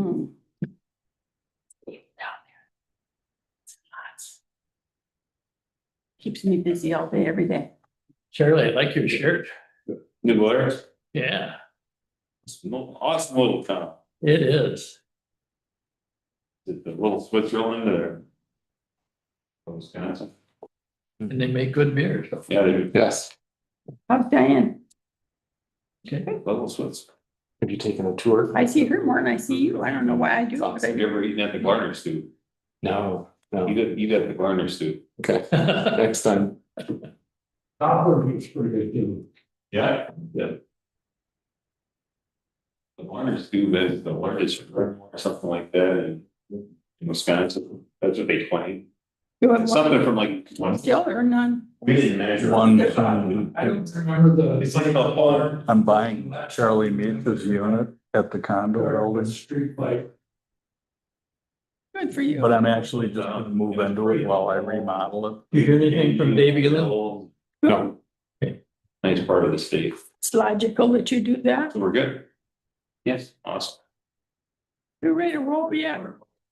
Down there. It's lots. Keeps me busy all day, every day. Charlie, I like your shirt. New Glarus, Yeah, awesome little town. it is. Is it the little Switzerland or? Wisconsin. And they make good beers. Yeah, they do. Yes. How's Diane? Okay. Little Swiss. Have you taken a tour? I see her more than I see you. I don't know why I do. But I Have you do. ever eaten at the Gardner Stew? No, You no. did at the Gardner Stew. Okay, next time. Copper is pretty good too. Yeah. Yeah. The Gardner Stew is the largest or something like that in Wisconsin. That's what they claim. You have Something one from like one. still or none? We didn't measure. One, I don't remember the. It's like a bar. I'm buying Charlie Meath's unit at the condo building, Street fight. Good for you. but I'm actually just gonna move into it while I remodel it. You hear anything from Davy Lynn? No. Nice part of the state. It's logical that you do that. So we're good. Yes, awesome. You're ready to roll yet?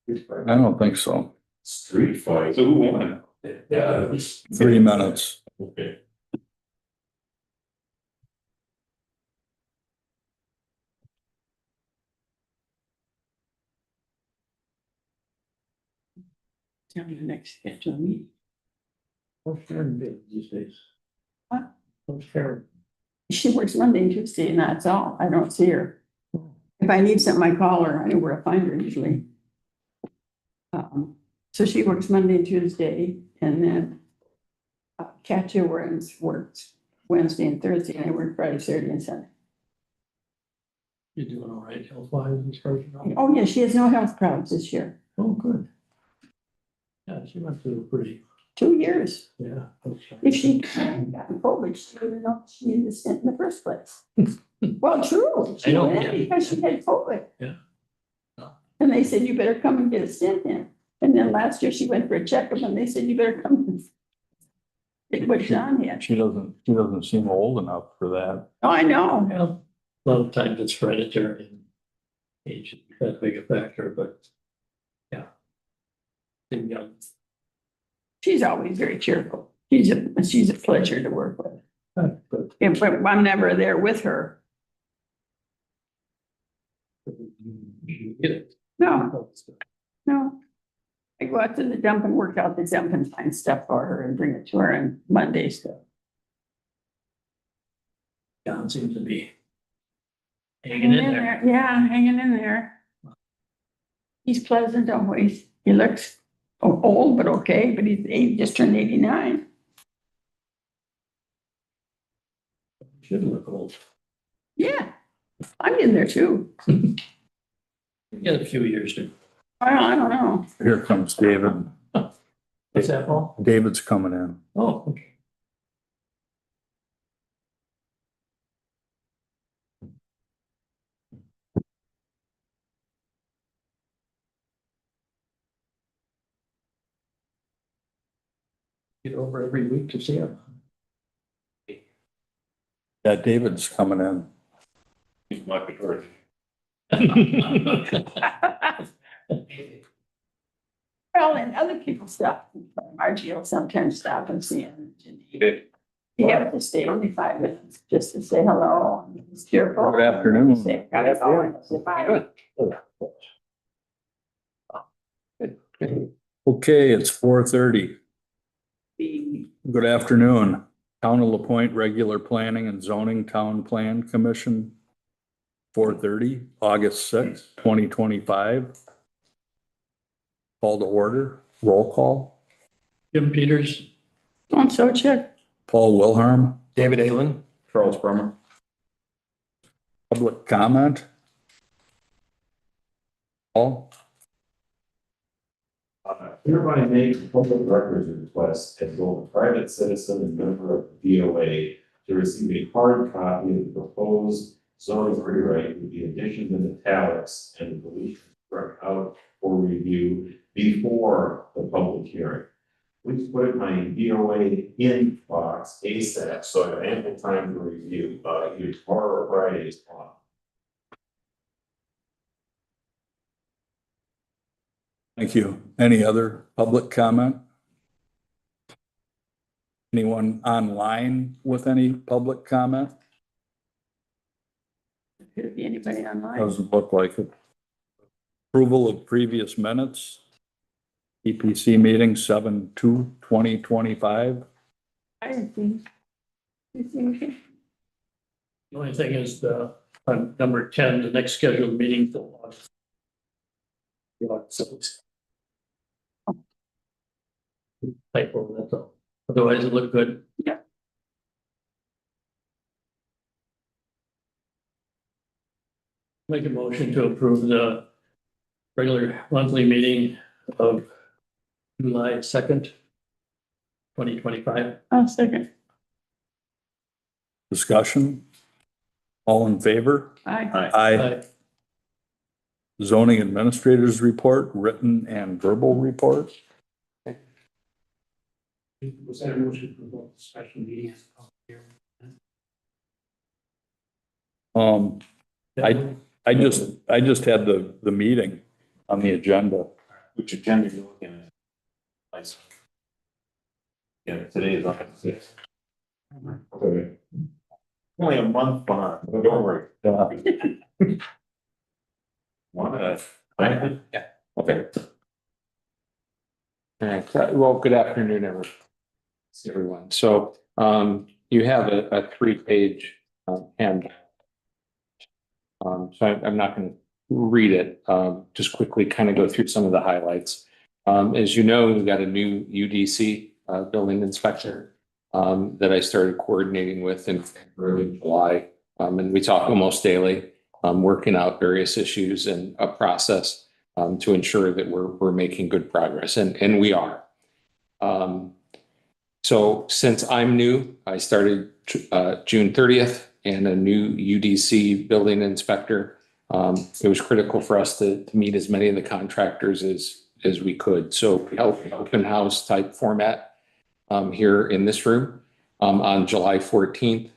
I don't think so. Street fight. So who won? Yeah. 3 minutes. Okay. Tell me the next schedule meeting. What's Sharon big these days? What? What's Sharon? She works Monday and Tuesday and that's all. I don't see her. If I need something, I call her. I know where to find her usually. So she works Monday and Tuesday and then Katya works Wednesday and Thursday and I work Friday, Saturday and Sunday. You doing all right health wise as far as you know? Oh, yeah, she has no health problems this year. Oh, good. Yeah, she went through pretty, 2 years. yeah. If she hadn't gotten COVID, she wouldn't know she needed a stent in the first place. Well, true. She I know, went yeah. because she had COVID. Yeah. And they said, you better come and get a stent in. And then last year she went for a checkup and they said, you better come. And get what John had. She doesn't seem old enough for that. Oh, I know. Well, a lot of times it's hereditary and age is that big a factor, but yeah. Too young. She's always very cheerful. She's a pleasure to work with. But If I'm never there with her. you get it. No, no. I go out to the dump and work out the dump and find stuff for her and bring it to her on Mondays. John seems to be hanging in there. Yeah, hanging in there. He's pleasant always. He looks old, but okay, but he just turned 89. Should look old. Yeah, I'm in there too. You got a few years to. I don't know. Here comes David. What's that, Paul? David's coming in. Oh, okay. Get over every week to see him. Yeah, David's coming in. He's my preferred. Well, and other people stop. Margie will sometimes stop and see him. Okay. You have to stay only 5 minutes just to say hello. And he's cheerful. Good afternoon. Say, "Gotta go," and say bye. Okay, it's 4:30. The- Good afternoon. Town of LaPointe Regular Planning and Zoning Town Plan Commission. 4:30, August 6th, 2025. Call to order, roll call. Jim Peters, Don't so check. Paul Wilharm, David Aylen. Charles Brummer. public comment. Paul, Hereby make a public records request as both a private citizen and member of the DOA to receive a hard copy of the proposed zoning rewrite with the additions and italics and the deletion struck out for review before the public hearing. Please put it in my DOA inbox ASAP, so I have ample time to review, either tomorrow or Friday is fine. Thank you. Any other public comment? Anyone online with any public comment? Could be anybody online. Doesn't look like it. Approval of previous minutes. EPC meeting 7/2/2025. I didn't see. You see anything? The only thing is on number 10, the next scheduled meeting for August. Typo, that's all. Otherwise, it looked good. Yeah. Make a motion to approve the regular monthly meeting of July 2nd, 2025. Oh, second. Discussion? All in favor? Aye. Aye. Zoning administrators report, written and verbal report. Was that a motion for both special meetings? I just had the meeting on the agenda. Which agenda you looking at? Nice. Yeah, today is August 6th. Okay. Only a month behind, but don't worry. One, Yeah. Okay. All right, well, good afternoon, everyone. So you have a 3-page handout. So I'm not going to read it, just quickly kind of go through some of the highlights. As you know, we've got a new UDC building inspector that I started coordinating with in early July. And we talk almost daily, working out various issues and a process to ensure that we're making good progress, and we are. So since I'm new, I started June 30th, and a new UDC building inspector. It was critical for us to meet as many of the contractors as we could. So we held an open house type format here in this room on July 14th.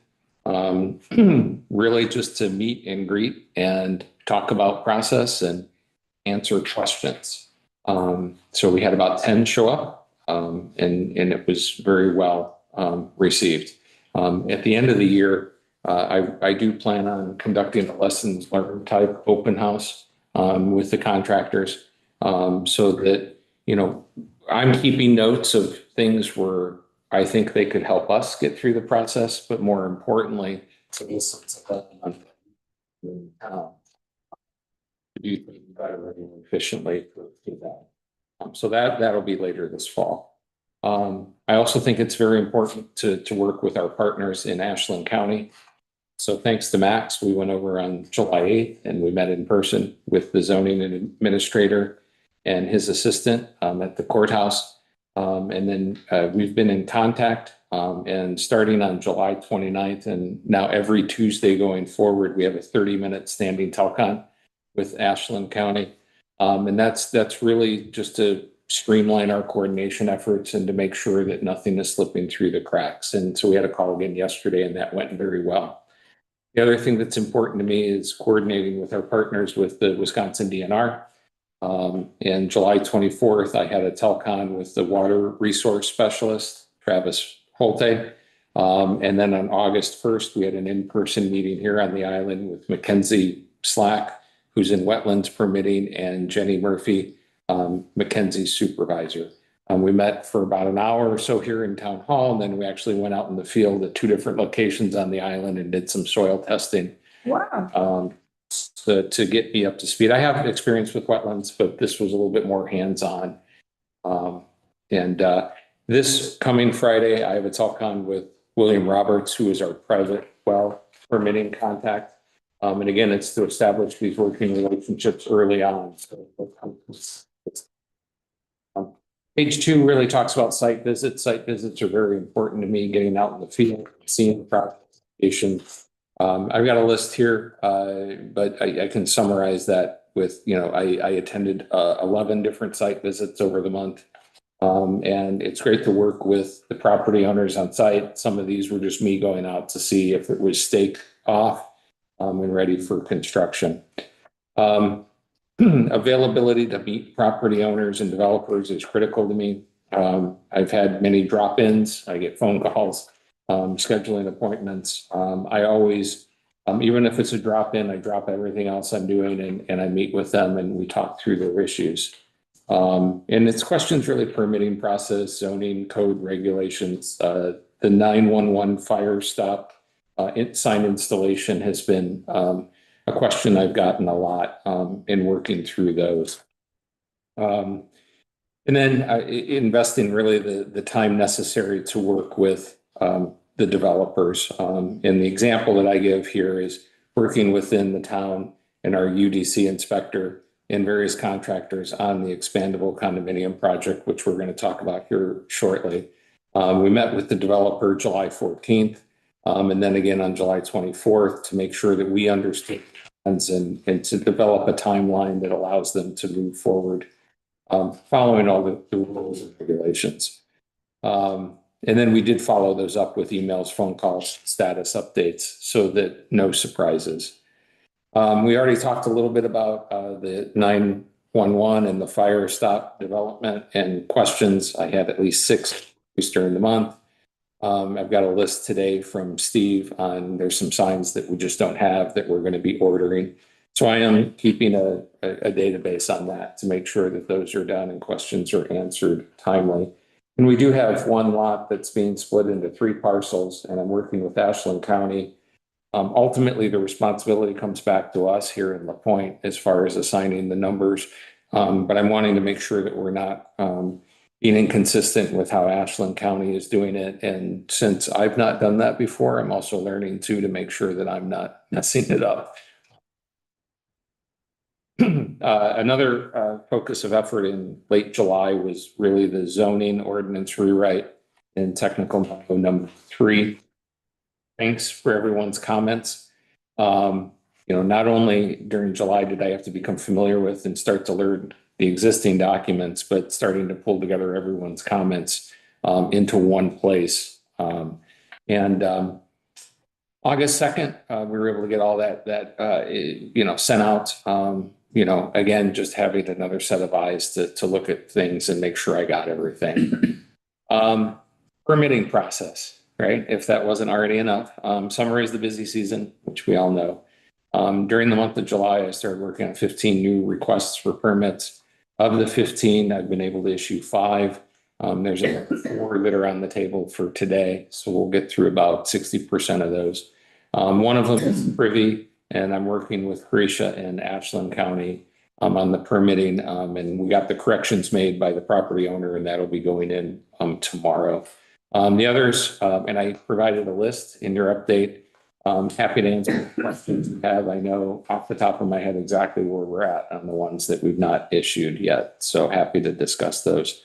Really just to meet and greet and talk about process and answer questions. So we had about 10 show up, and it was very well received. At the end of the year, I do plan on conducting a lessons learned type open house with the contractors, so that, you know, I'm keeping notes of things where I think they could help us get through the process, but more importantly, to do things better and efficiently for that. So that'll be later this fall. I also think it's very important to work with our partners in Ashland County. So thanks to Max, we went over on July 8th and we met in person with the zoning administrator and his assistant at the courthouse. And then we've been in contact, and starting on July 29th and now every Tuesday going forward, we have a 30-minute standing telcon with Ashland County. And that's really just to streamline our coordination efforts and to make sure that nothing is slipping through the cracks. And so we had a call again yesterday and that went very well. The other thing that's important to me is coordinating with our partners with the Wisconsin DNR. And July 24th, I had a telcon with the water resource specialist, Travis Holte. And then on August 1st, we had an in-person meeting here on the island with Mackenzie Slack, who's in wetlands permitting, and Jenny Murphy, Mackenzie's supervisor. We met for about an hour or so here in town hall, and then we actually went out in the field at 2 different locations on the island and did some soil testing. Wow. To get me up to speed. I have experience with wetlands, but this was a little bit more hands-on. This coming Friday, I have a telcon with William Roberts, who is our private well permitting contact. And again, it's to establish these working relationships early on. Page 2 really talks about site visits. Site visits are very important to me, getting out in the field, seeing the process. I've got a list here, but I can summarize that with, you know, I attended 11 different site visits over the month. And it's great to work with the property owners on site. Some of these were just me going out to see if it was staked off and ready for construction. Availability to meet property owners and developers is critical to me. I've had many drop-ins. I get phone calls, scheduling appointments. I always, even if it's a drop-in, I drop everything else I'm doing and I meet with them and we talk through their issues. And it's questions really permitting process, zoning, code regulations. The 911 fire stop sign installation has been a question I've gotten a lot in working through those. And then investing really the time necessary to work with the developers. And the example that I give here is working within the town and our UDC inspector and various contractors on the expandable condominium project, which we're going to talk about here shortly. We met with the developer July 14th and then again on July 24th to make sure that we understand and to develop a timeline that allows them to move forward following all the rules and regulations. And then we did follow those up with emails, phone calls, status updates so that no surprises. We already talked a little bit about the 911 and the fire stop development and questions. I had at least 6 during the month. I've got a list today from Steve on there's some signs that we just don't have that we're going to be ordering. So I am keeping a database on that to make sure that those are done and questions are answered timely. And we do have one lot that's being split into 3 parcels, and I'm working with Ashland County. Ultimately, the responsibility comes back to us here in La Pointe as far as assigning the numbers. But I'm wanting to make sure that we're not being inconsistent with how Ashland County is doing it. And since I've not done that before, I'm also learning too to make sure that I'm not messing it up. Another focus of effort in late July was really the zoning ordinance rewrite in technical memo number 3. Thanks for everyone's comments. Not only during July did I have to become familiar with and start to learn the existing documents, but starting to pull together everyone's comments into one place. August 2nd, we were able to get all that sent out. Again, just having another set of eyes to look at things and make sure I got everything. Permitting process, right? If that wasn't already enough. Summer is the busy season, which we all know. During the month of July, I started working on 15 new requests for permits. Of the 15, I've been able to issue 5. There's 4 that are on the table for today. So we'll get through about 60% of those. One of them is Privy, and I'm working with Cretia and Ashland County on the permitting. And we got the corrections made by the property owner, and that'll be going in tomorrow. The others, and I provided a list in your update. Happy to answer questions you have. I know off the top of my head exactly where we're at on the ones that we've not issued yet. So happy to discuss those.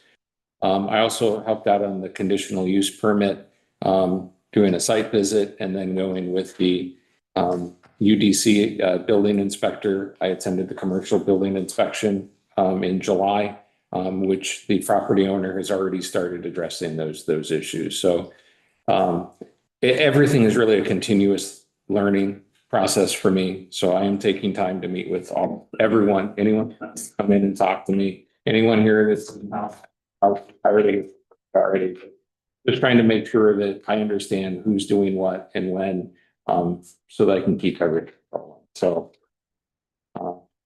I also helped out on the conditional use permit, doing a site visit and then going with the UDC building inspector. I attended the commercial building inspection in July, which the property owner has already started addressing those issues. So everything is really a continuous learning process for me. So I am taking time to meet with everyone, anyone who wants to come in and talk to me, anyone here that's already just trying to make sure that I understand who's doing what and when, so that I can keep everything rolling. So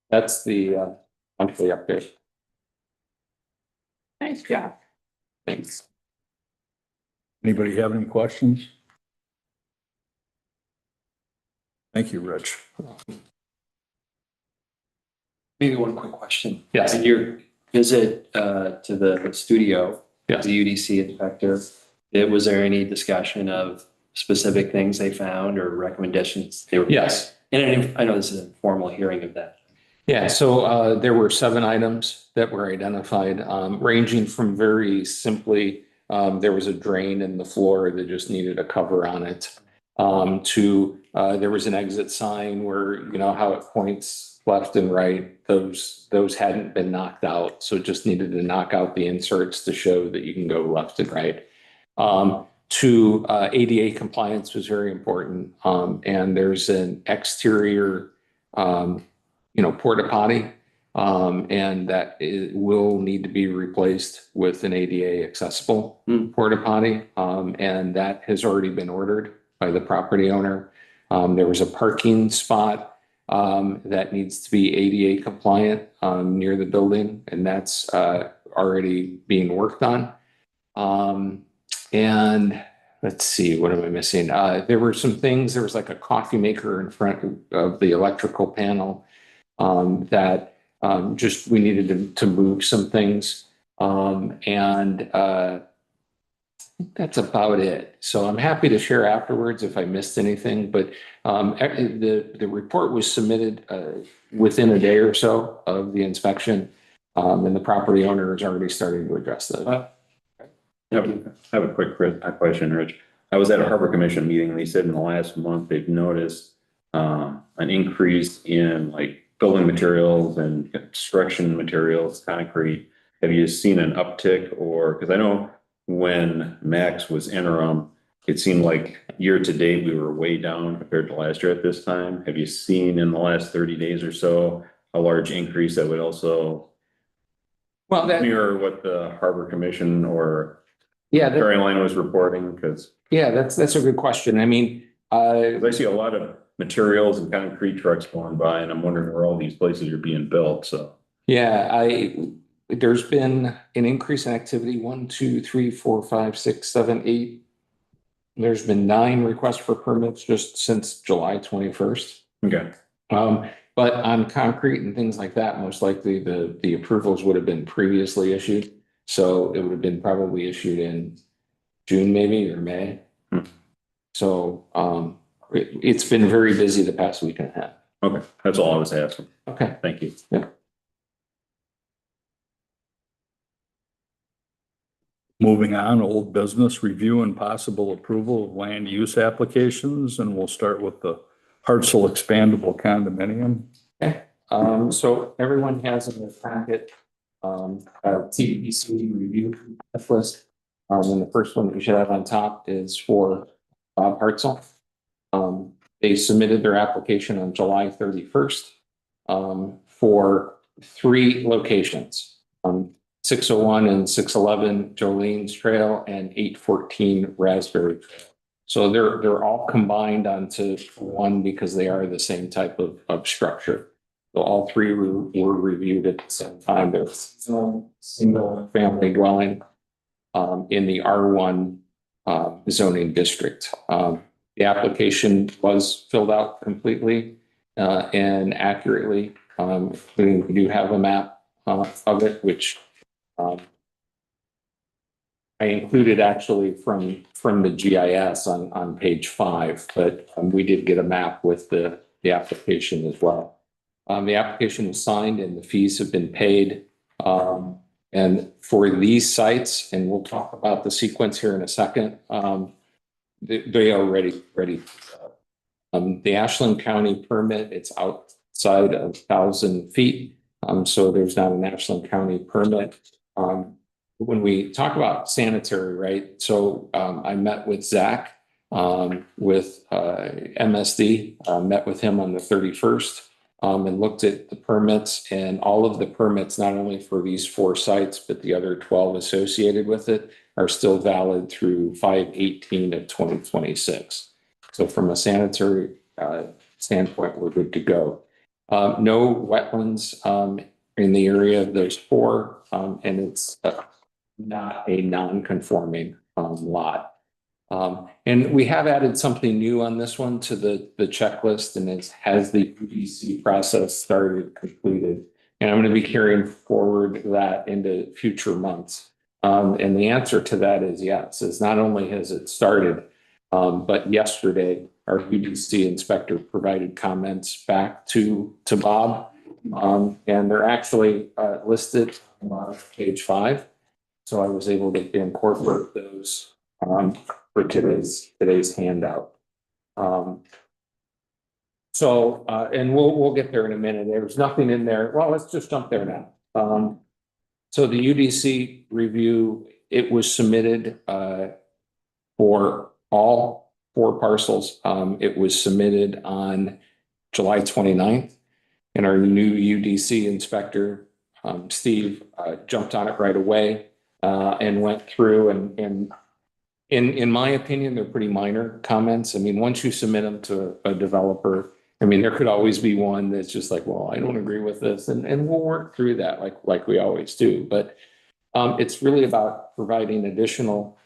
that's the monthly update. Nice job. Thanks. Anybody have any questions? Thank you, Rich. Maybe one quick question. Yes. In your visit to the studio, Yes. the UDC inspector, was there any discussion of specific things they found or recommendations they were? Yes. And I know this is an informal hearing of that. Yeah, so there were 7 items that were identified, ranging from very simply, there was a drain in the floor that just needed a cover on it, to there was an exit sign where, how it points left and right, those hadn't been knocked out. So just needed to knock out the inserts to show that you can go left and right. To ADA compliance was very important. And there's an exterior, porta potty And that it will need to be replaced with an ADA accessible Hmm. porta potty. And that has already been ordered by the property owner. There was a parking spot that needs to be ADA compliant near the building, and that's already being worked on. And let's see, what am I missing? There were some things, there was like a coffee maker in front of the electrical panel that just we needed to move some things. And that's about it. So I'm happy to share afterwards if I missed anything, but the report was submitted within a day or so of the inspection. And the property owner is already starting to address that. I have a quick question, Rich. I was at a Harbor Commission meeting and they said in the last month they've noticed an increase in like building materials and construction materials, concrete. Have you seen an uptick or, because I know when Max was interim, it seemed like year to date, we were way down compared to last year at this time. Have you seen in the last 30 days or so, a large increase that would also Well, that, mirror what the Harbor Commission or yeah, Caroline was reporting? Because that's a good question. I mean, I see a lot of materials and concrete trucks going by and I'm wondering where all these places are being built, so. yeah, there's been an increase in activity, 1, 2, 3, 4, 5, 6, 7, 8. There's been 9 requests for permits just since July 21st. Okay. But on concrete and things like that, most likely the approvals would have been previously issued. So it would have been probably issued in June maybe or May. Hmm. So it's been very busy the past week and a half. Okay, that's all I was asking. Okay. Thank you. Yeah. Moving on, old business review and possible approval of land use applications, and we'll start with the Hartsel expandable condominium. Okay, so everyone has in their packet, a TPC review list. And the first one that we should have on top is for Bob Hartsel. They submitted their application on July 31st, for 3 locations. 601 and 611 Jolene's Trail and 814 Raspberry Trail. So they're all combined onto one because they are the same type of structure. So all 3 were reviewed at the same time. There's single family dwelling in the R1 zoning district. The application was filled out completely and accurately. We do have a map of it, which I included actually from the GIS on page 5, but we did get a map with the application as well. The application was signed and the fees have been paid. And for these sites, and we'll talk about the sequence here in a second, they are ready. The Ashland County permit, it's outside of 1,000 feet. So there's not an Ashland County permit. When we talk about sanitary, right? So I met with Zach with MSD, met with him on the 31st and looked at the permits, and all of the permits, not only for these 4 sites, but the other 12 associated with it are still valid through 5/18 of 2026. So from a sanitary standpoint, we're good to go. No wetlands in the area of those 4, and it's not a non-conforming lot. And we have added something new on this one to the checklist, and it has the UDC process started, completed. And I'm going to be carrying forward that into future months. And the answer to that is yes. It's not only has it started, but yesterday our UDC inspector provided comments back to Bob, and they're actually listed on page 5. So I was able to incorporate those for today's handout. And we'll get there in a minute. There's nothing in there. Well, let's just jump there now. So the UDC review, it was submitted for all 4 parcels. It was submitted on July 29th. And our new UDC inspector, Steve, jumped on it right away, and went through and in my opinion, they're pretty minor comments. I mean, once you submit them to a developer, I mean, there could always be one that's just like, well, I don't agree with this, and we'll work through that like we always do. But it's really about providing additional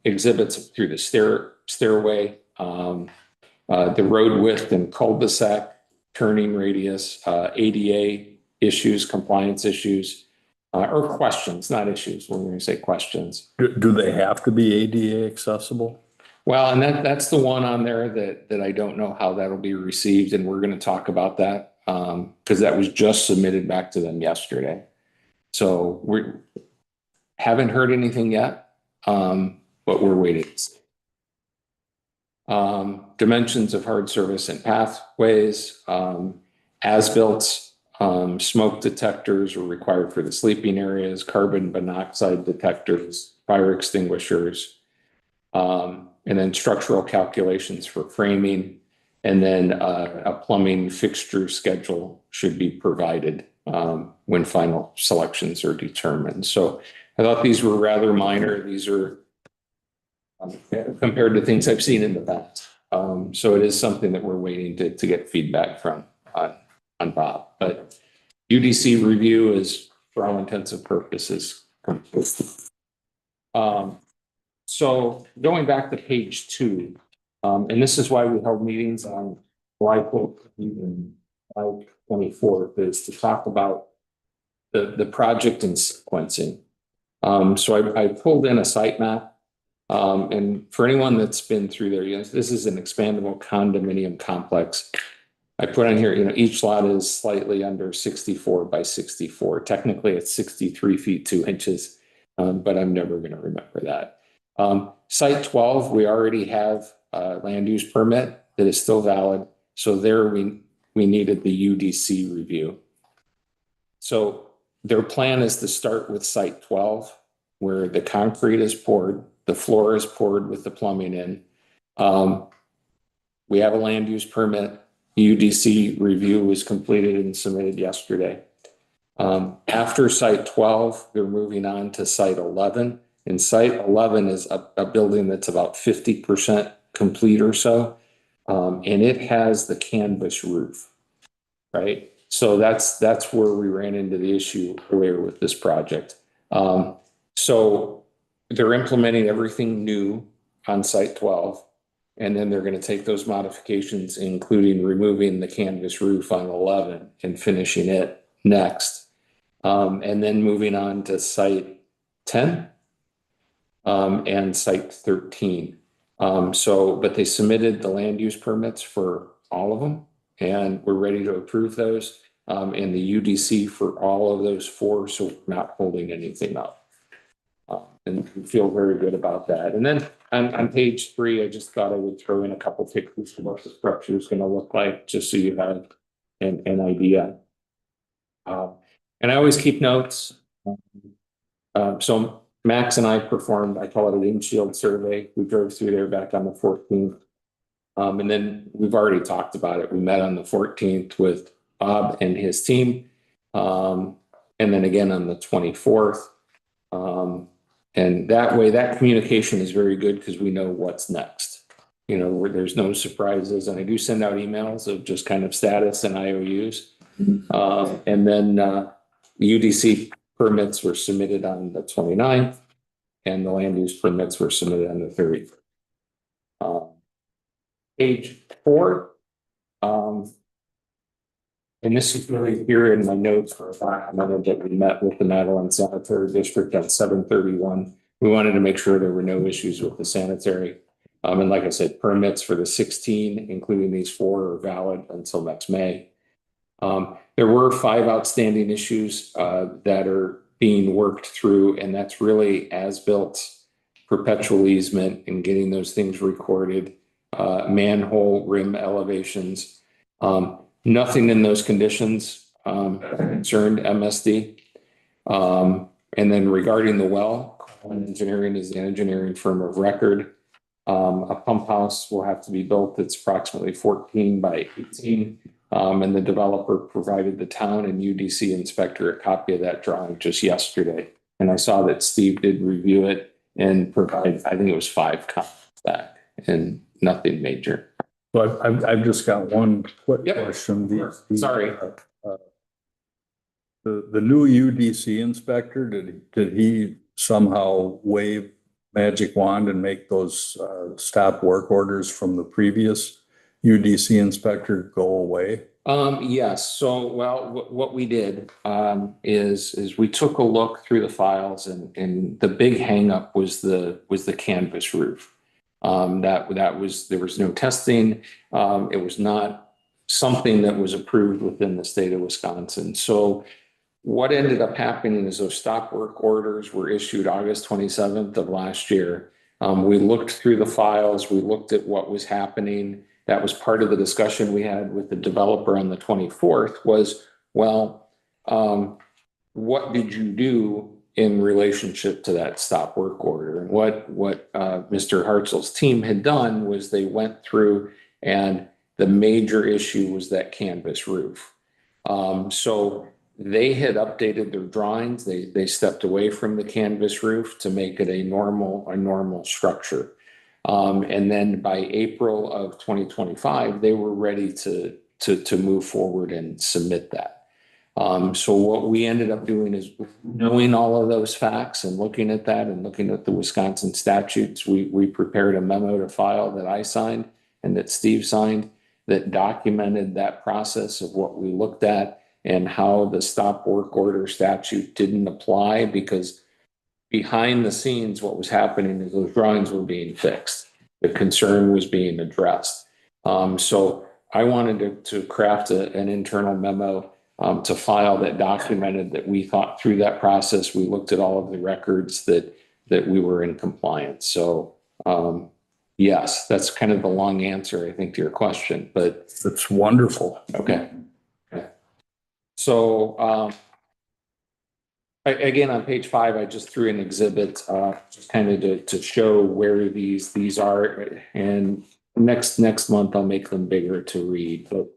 exhibits through the stairway, the road width and cul-de-sac, turning radius, ADA issues, compliance issues, or questions, not issues. We're going to say questions. Do they have to be ADA accessible? Well, and that's the one on there that I don't know how that'll be received, and we're going to talk about that because that was just submitted back to them yesterday. So we haven't heard anything yet, but we're waiting. Dimensions of hard surface and pathways, as-built, smoke detectors are required for the sleeping areas, carbon monoxide detectors, fire extinguishers, and then structural calculations for framing, and then a plumbing fixture schedule should be provided when final selections are determined. So I thought these were rather minor. These are compared to things I've seen in the past. So it is something that we're waiting to get feedback from on Bob. But UDC review is, for all intents and purposes, complete. So going back to page 2, and this is why we held meetings on July 14th and July 24th, is to talk about the project and sequencing. So I pulled in a site map, and for anyone that's been through there, this is an expandable condominium complex. I put on here, each lot is slightly under 64 by 64. Technically, it's 63 feet 2 inches, but I'm never going to remember that. Site 12, we already have a land use permit that is still valid. So there we needed the UDC review. So their plan is to start with site 12, where the concrete is poured, the floor is poured with the plumbing in. We have a land use permit. UDC review was completed and submitted yesterday. After site 12, they're moving on to site 11. And site 11 is a building that's about 50% complete or so. And it has the canvas roof, right? So that's where we ran into the issue earlier with this project. So they're implementing everything new on site 12. And then they're going to take those modifications, including removing the canvas roof on 11 and finishing it next. And then moving on to site 10. And site 13. But they submitted the land use permits for all of them, and we're ready to approve those. And the UDC for all of those 4, so we're not holding anything up. And we feel very good about that. And then on page 3, I just thought I would throw in a couple pictures of what the structure is going to look like, just so you have an idea. And I always keep notes. So Max and I performed, I call it an windshield survey. We drove through there back on the 14th. And then we've already talked about it. We met on the 14th with Bob and his team. And then again on the 24th. And that way, that communication is very good because we know what's next. Where there's no surprises. And I do send out emails of just kind of status and IOUs. And then the UDC permits were submitted on the 29th, and the land use permits were submitted on the 30th. Page 4, and this is really here in my notes for a fact that we met with the Madeline Sanitary District on 7/31. We wanted to make sure there were no issues with the sanitary. And like I said, permits for the 16, including these 4, are valid until next May. There were 5 outstanding issues that are being worked through, and that's really as-built, perpetual easement, and getting those things recorded, manhole rim elevations. Nothing in those conditions concerned MSD. And then regarding the well, Coleman Engineering is the engineering firm of record. A pump house will have to be built that's approximately 14 by 18. And the developer provided the town and UDC inspector a copy of that drawing just yesterday. And I saw that Steve did review it and provide, I think it was 5 comments back and nothing major. But I've just got one quick Yep. question. Sorry. The new UDC inspector, did he somehow wave magic wand and make those stop work orders from the previous UDC inspector go away? Yes. So, well, what we did, is we took a look through the files and the big hangup was the canvas roof. That was, there was no testing. It was not something that was approved within the state of Wisconsin. So what ended up happening is those stop work orders were issued August 27th of last year. We looked through the files, we looked at what was happening. That was part of the discussion we had with the developer on the 24th was, well, what did you do in relationship to that stop work order? And what Mr. Hartzell's team had done was they went through and the major issue was that canvas roof. So they had updated their drawings. They stepped away from the canvas roof to make it a normal structure. And then by April of 2025, they were ready to move forward and submit that. So what we ended up doing is knowing all of those facts and looking at that and looking at the Wisconsin statutes, we prepared a memo to file that I signed and that Steve signed that documented that process of what we looked at and how the stop work order statute didn't apply because behind the scenes, what was happening is those drawings were being fixed. The concern was being addressed. So I wanted to craft an internal memo to file that documented that we thought through that process. We looked at all of the records that we were in compliance. So yes, that's kind of the long answer, I think, to your question, but. It's wonderful. Okay. So again, on page 5, I just threw an exhibit just kind of to show where these are. And next month, I'll make them bigger to read. But,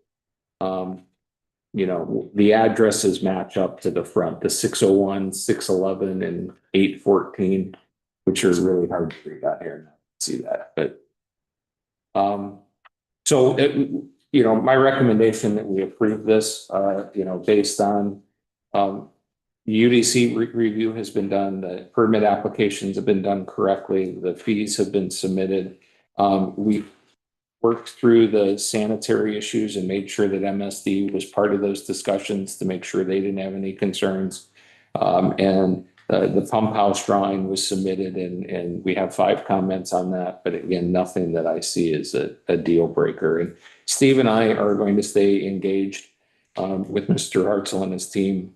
you know, the addresses match up to the front, the 601, 611, and 814, which are really hard to read out here. See that. But so you know, my recommendation that we approve this, you know, based on UDC review has been done, the permit applications have been done correctly, the fees have been submitted. We worked through the sanitary issues and made sure that MSD was part of those discussions to make sure they didn't have any concerns. And the pump house drawing was submitted and we have 5 comments on that. But again, nothing that I see is a deal breaker. And Steve and I are going to stay engaged with Mr. Hartzell and his team,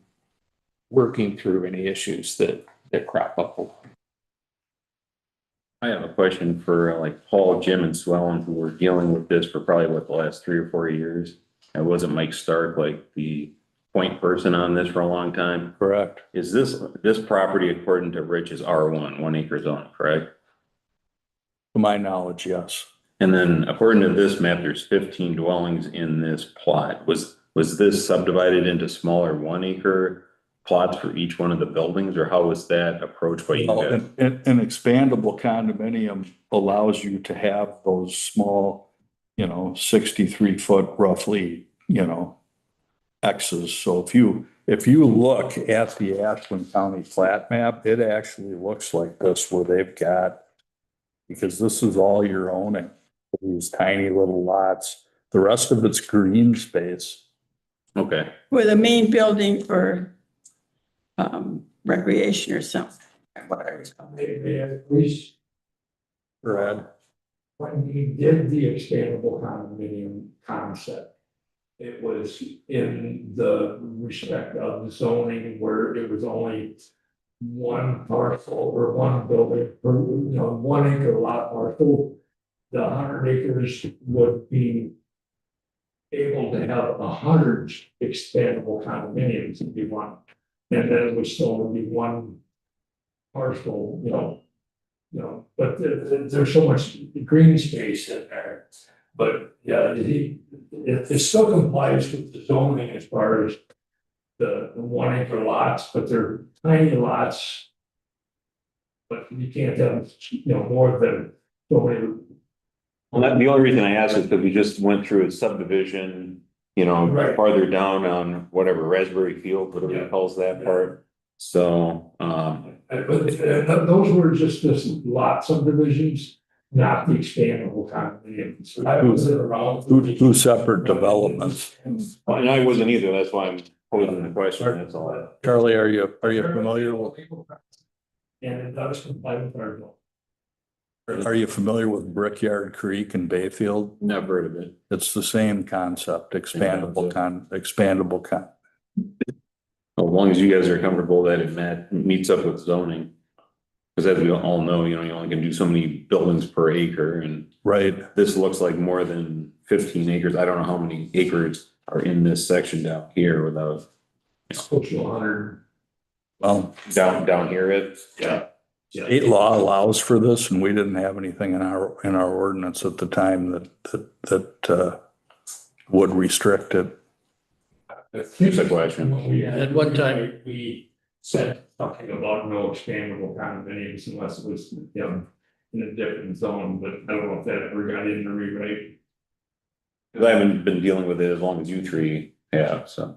working through any issues that crop up. I have a question for like Paul, Jim, and Sue Ellen, who were dealing with this for probably the last 3 or 4 years. And wasn't Mike Stark like the point person on this for a long time? Correct. Is this property, according to Rich, is R1, 1 acre zone, correct? To my knowledge, yes. And then according to this map, there's 15 dwellings in this plot. Was this subdivided into smaller 1 acre plots for each one of the buildings, or how was that approached by you Well, guys? an expandable condominium allows you to have those small, 63-foot roughly, X's. So if you look at the Ashland County plat map, it actually looks like this where they've got, because this is all you're owning, these tiny little lots. The rest of it's green space. Okay, With a main building for recreation or something. At least Brad? when he did the expandable condominium concept, it was in the respect of zoning where it was only one parcel or one building per, 1 acre lot parcel. The 100 acres would be able to have 100 expandable condominiums if you want. And then it would still be one parcel, but there's so much green space in there. But yeah, it still complies with the zoning as far as the 1 acre lots, but they're tiny lots. But you can't have, more than so many. Well, the only reason I asked is because we just went through a subdivision, Right. farther down on whatever Raspberry Field, whatever Yeah. he calls that part. So, But those were just lot subdivisions, not the expandable condominiums. So I wasn't around. Two separate developments. and I wasn't either, that's why I'm posing the question, that's all. Charlie, are you familiar with, And it does comply with our law. are you familiar with Brickyard Creek in Bayfield? Never heard of it. It's the same concept, expandable con. As long as you guys are comfortable that it meets up with zoning. Because as we all know, you only can do so many buildings per acre, and Right, this looks like more than 15 acres. I don't know how many acres are in this section down here without, Close to 100. well, down here, Yeah. state law allows for this, and we didn't have anything in our ordinance at the time that would restrict it. Here's a question. When we At one time- We said something about no expandable condominiums unless it was, in a different zone, but I don't know if that ever got in the rewrite. Because I haven't been dealing with it as long as you three have, so.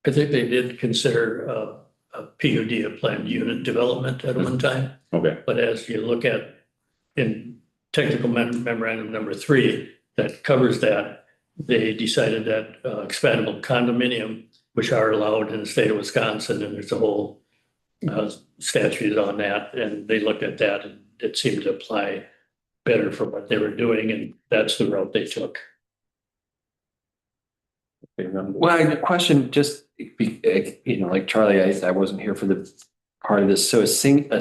I think they did consider a PUD, a planned unit development at one time. Okay, But as you look at in technical memorandum number 3, that covers that, they decided that expandable condominium, which are allowed in the state of Wisconsin, and there's a whole statute on that, and they looked at that and it seemed to apply better for what they were doing, and that's the route they took. Well, I had a question, just, like Charlie, I wasn't here for the part of this. So a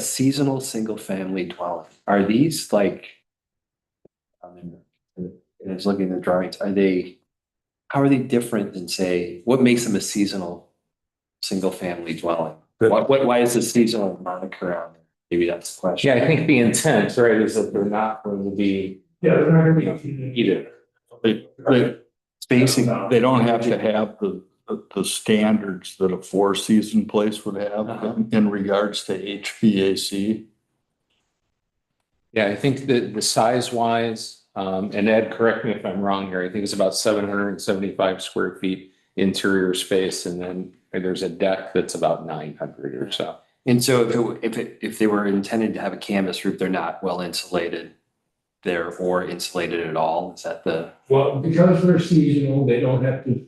seasonal single family dwelling, are these like? I was looking at the drawings, how are they different than, say, what makes them a seasonal single family dwelling? Why is the seasonal moniker on there? Maybe that's the question. Yeah, I think the intent, right, is that they're not going to be Yeah, they're not gonna be. either. It's basic. They don't have to have the standards that a four-season place would have in regards to HVAC. Yeah, I think that the size wise, and Ed, correct me if I'm wrong here, I think it's about 775 square feet interior space, and then there's a deck that's about 900 or so. And so if they were intended to have a canvas roof, they're not well insulated there or insulated at all? Is that the? Well, because they're seasonal, they don't have to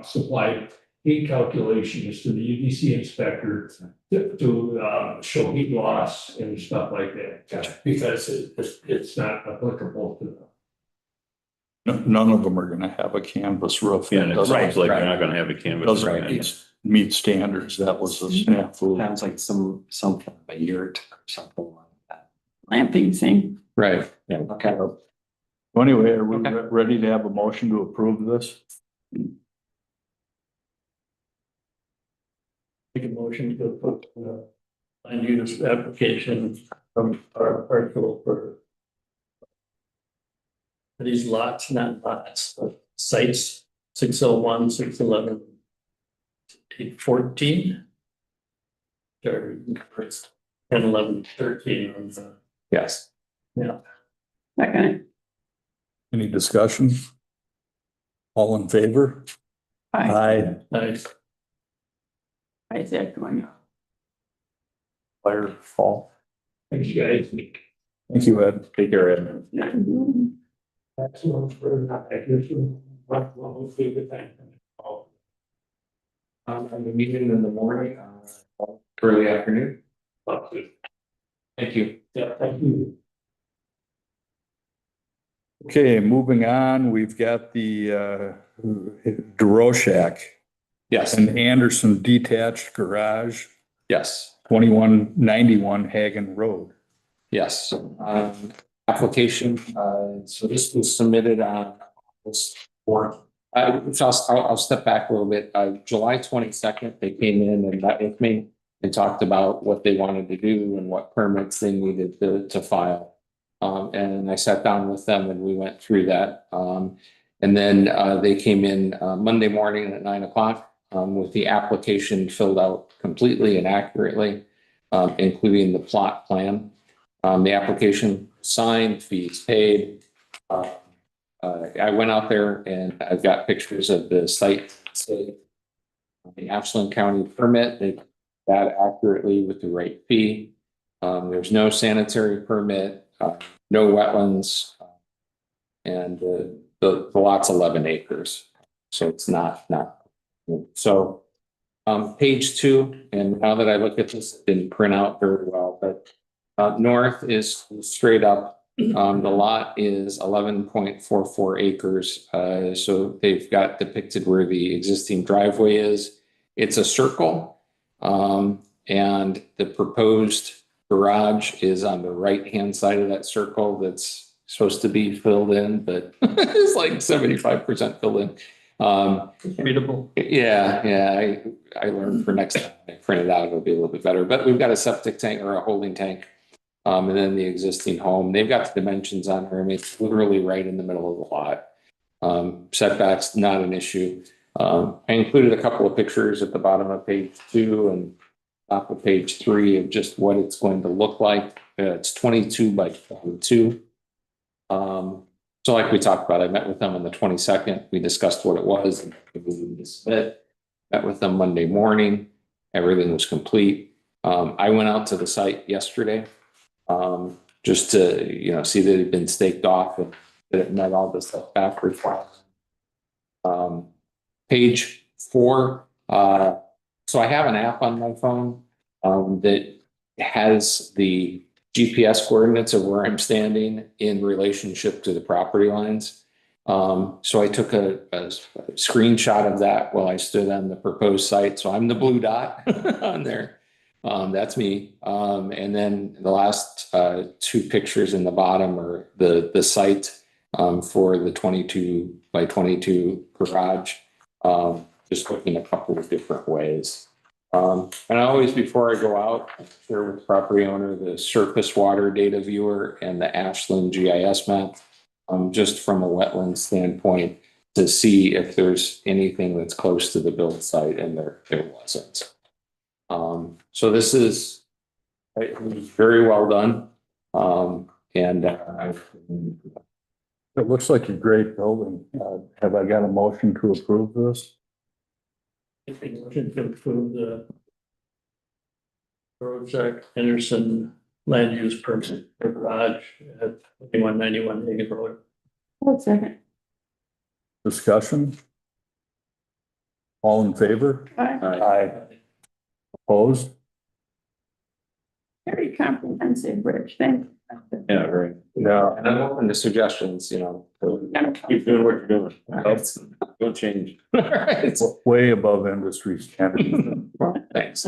supply heat calculations to the UDC inspector to show heat loss and stuff like that. Because it's not applicable to them. None of them are gonna have a canvas roof. yeah, and it Doesn't- sounds like right. you're not gonna have a canvas. Doesn't right? meet standards. That was a snafu. Sounds like something a yurt or something like that. Lamping thing. Right. Okay. So anyway, are we Okay. ready to have a motion to approve this? Make a motion to put land use application from our parcel for these lots, not lots, but sites, 601, 611, 814. Or 10, 11, 13 on the. Yes. Second. Any discussion? All in favor? Aye. Nice. Isaac going. Fire fall. Thanks, guys. Thank you, Ed. Take care, Ed. Excellent for that. Well, good thing. I'm meeting in the morning, early afternoon. Thank you. Yeah, thank you. Okay, moving on, we've got the Duroshak Yes, and Anderson detached garage, yes, 2191 Hagan Road. yes. Application, so this was submitted on this 4th. So I'll step back a little bit. July 22nd, they came in and met with me and talked about what they wanted to do and what permits they needed to file. And I sat down with them and we went through that. And then they came in Monday morning at 9 o'clock with the application filled out completely and accurately, including the plot plan. The application signed, fees paid. I went out there and I've got pictures of the site. The Ashland County permit, they did that accurately with the right fee. There's no sanitary permit, no wetlands. And the lot's 11 acres, so it's not. So page 2, and now that I look at this, it didn't print out very well, but north is straight up. The lot is 11.44 acres. So they've got depicted where the existing driveway is. It's a circle. And the proposed garage is on the right-hand side of that circle that's supposed to be filled in, but it's like 75% filled in. Readable. Yeah, I learned for next time I print it out, it'll be a little bit better. But we've got a septic tank or a holding tank. And then the existing home, they've got the dimensions on there. I mean, it's literally right in the middle of the lot. Setbacks, not an issue. I included a couple of pictures at the bottom of page 2 and top of page 3 of just what it's going to look like. It's 22 by 22. So like we talked about, I met with them on the 22nd. We discussed what it was. And met with them Monday morning. Everything was complete. I went out to the site yesterday. Just to, see that it had been staked off and that it met all the setback requirements. Page 4. So I have an app on my phone that has the GPS coordinates of where I'm standing in relationship to the property lines. So I took a screenshot of that while I stood on the proposed site. So I'm the blue dot on there. That's me. And then the last 2 pictures in the bottom are the site for the 22 by 22 garage. Just looking a couple of different ways. And I always, before I go out, I share with the property owner the surface water data viewer and the Ashland GIS map, just from a wetland standpoint to see if there's anything that's close to the build site, and there wasn't. So this is very well done. And It looks like a great building. Have I got a motion to approve this? Motion to approve the Project Henderson land use permit for garage at 2191 Hagen Road. 1 second. Discussion? All in favor? Aye. Aye. Opposed? Very comprehensive, Rich, thank you. Yeah, right. Yeah. And I'm open to suggestions, to Keep doing what you're doing. Don't change. Alright. Way above industry standard. Thanks.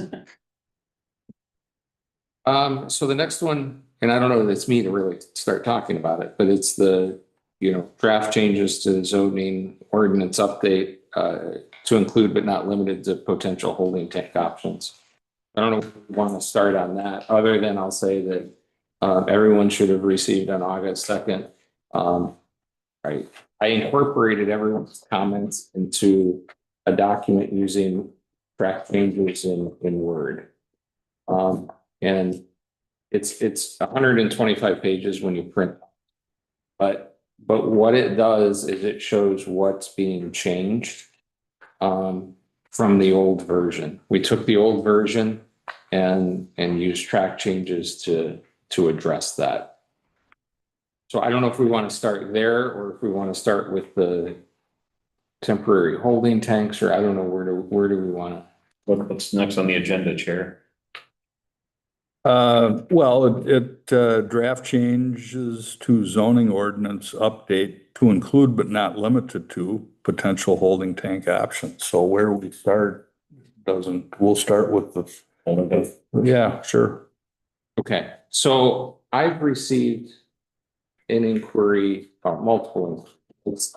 So the next one, and I don't know if it's me to really start talking about it, but it's the, draft changes to the zoning ordinance update to include but not limited to potential holding tank options. I don't know if we want to start on that, other than I'll say that everyone should have received on August 2nd. Right. I incorporated everyone's comments into a document using track changes in Word. And it's 125 pages when you print. But what it does is it shows what's being changed from the old version. We took the old version and used track changes to address that. So I don't know if we want to start there or if we want to start with the temporary holding tanks, or I don't know where do we want to? What's next on the agenda, Chair? Well, it draft changes to zoning ordinance update to include but not limited to potential holding tank options. So where we start we'll start with the. Yeah, sure. Okay, so I've received an inquiry, multiple. It's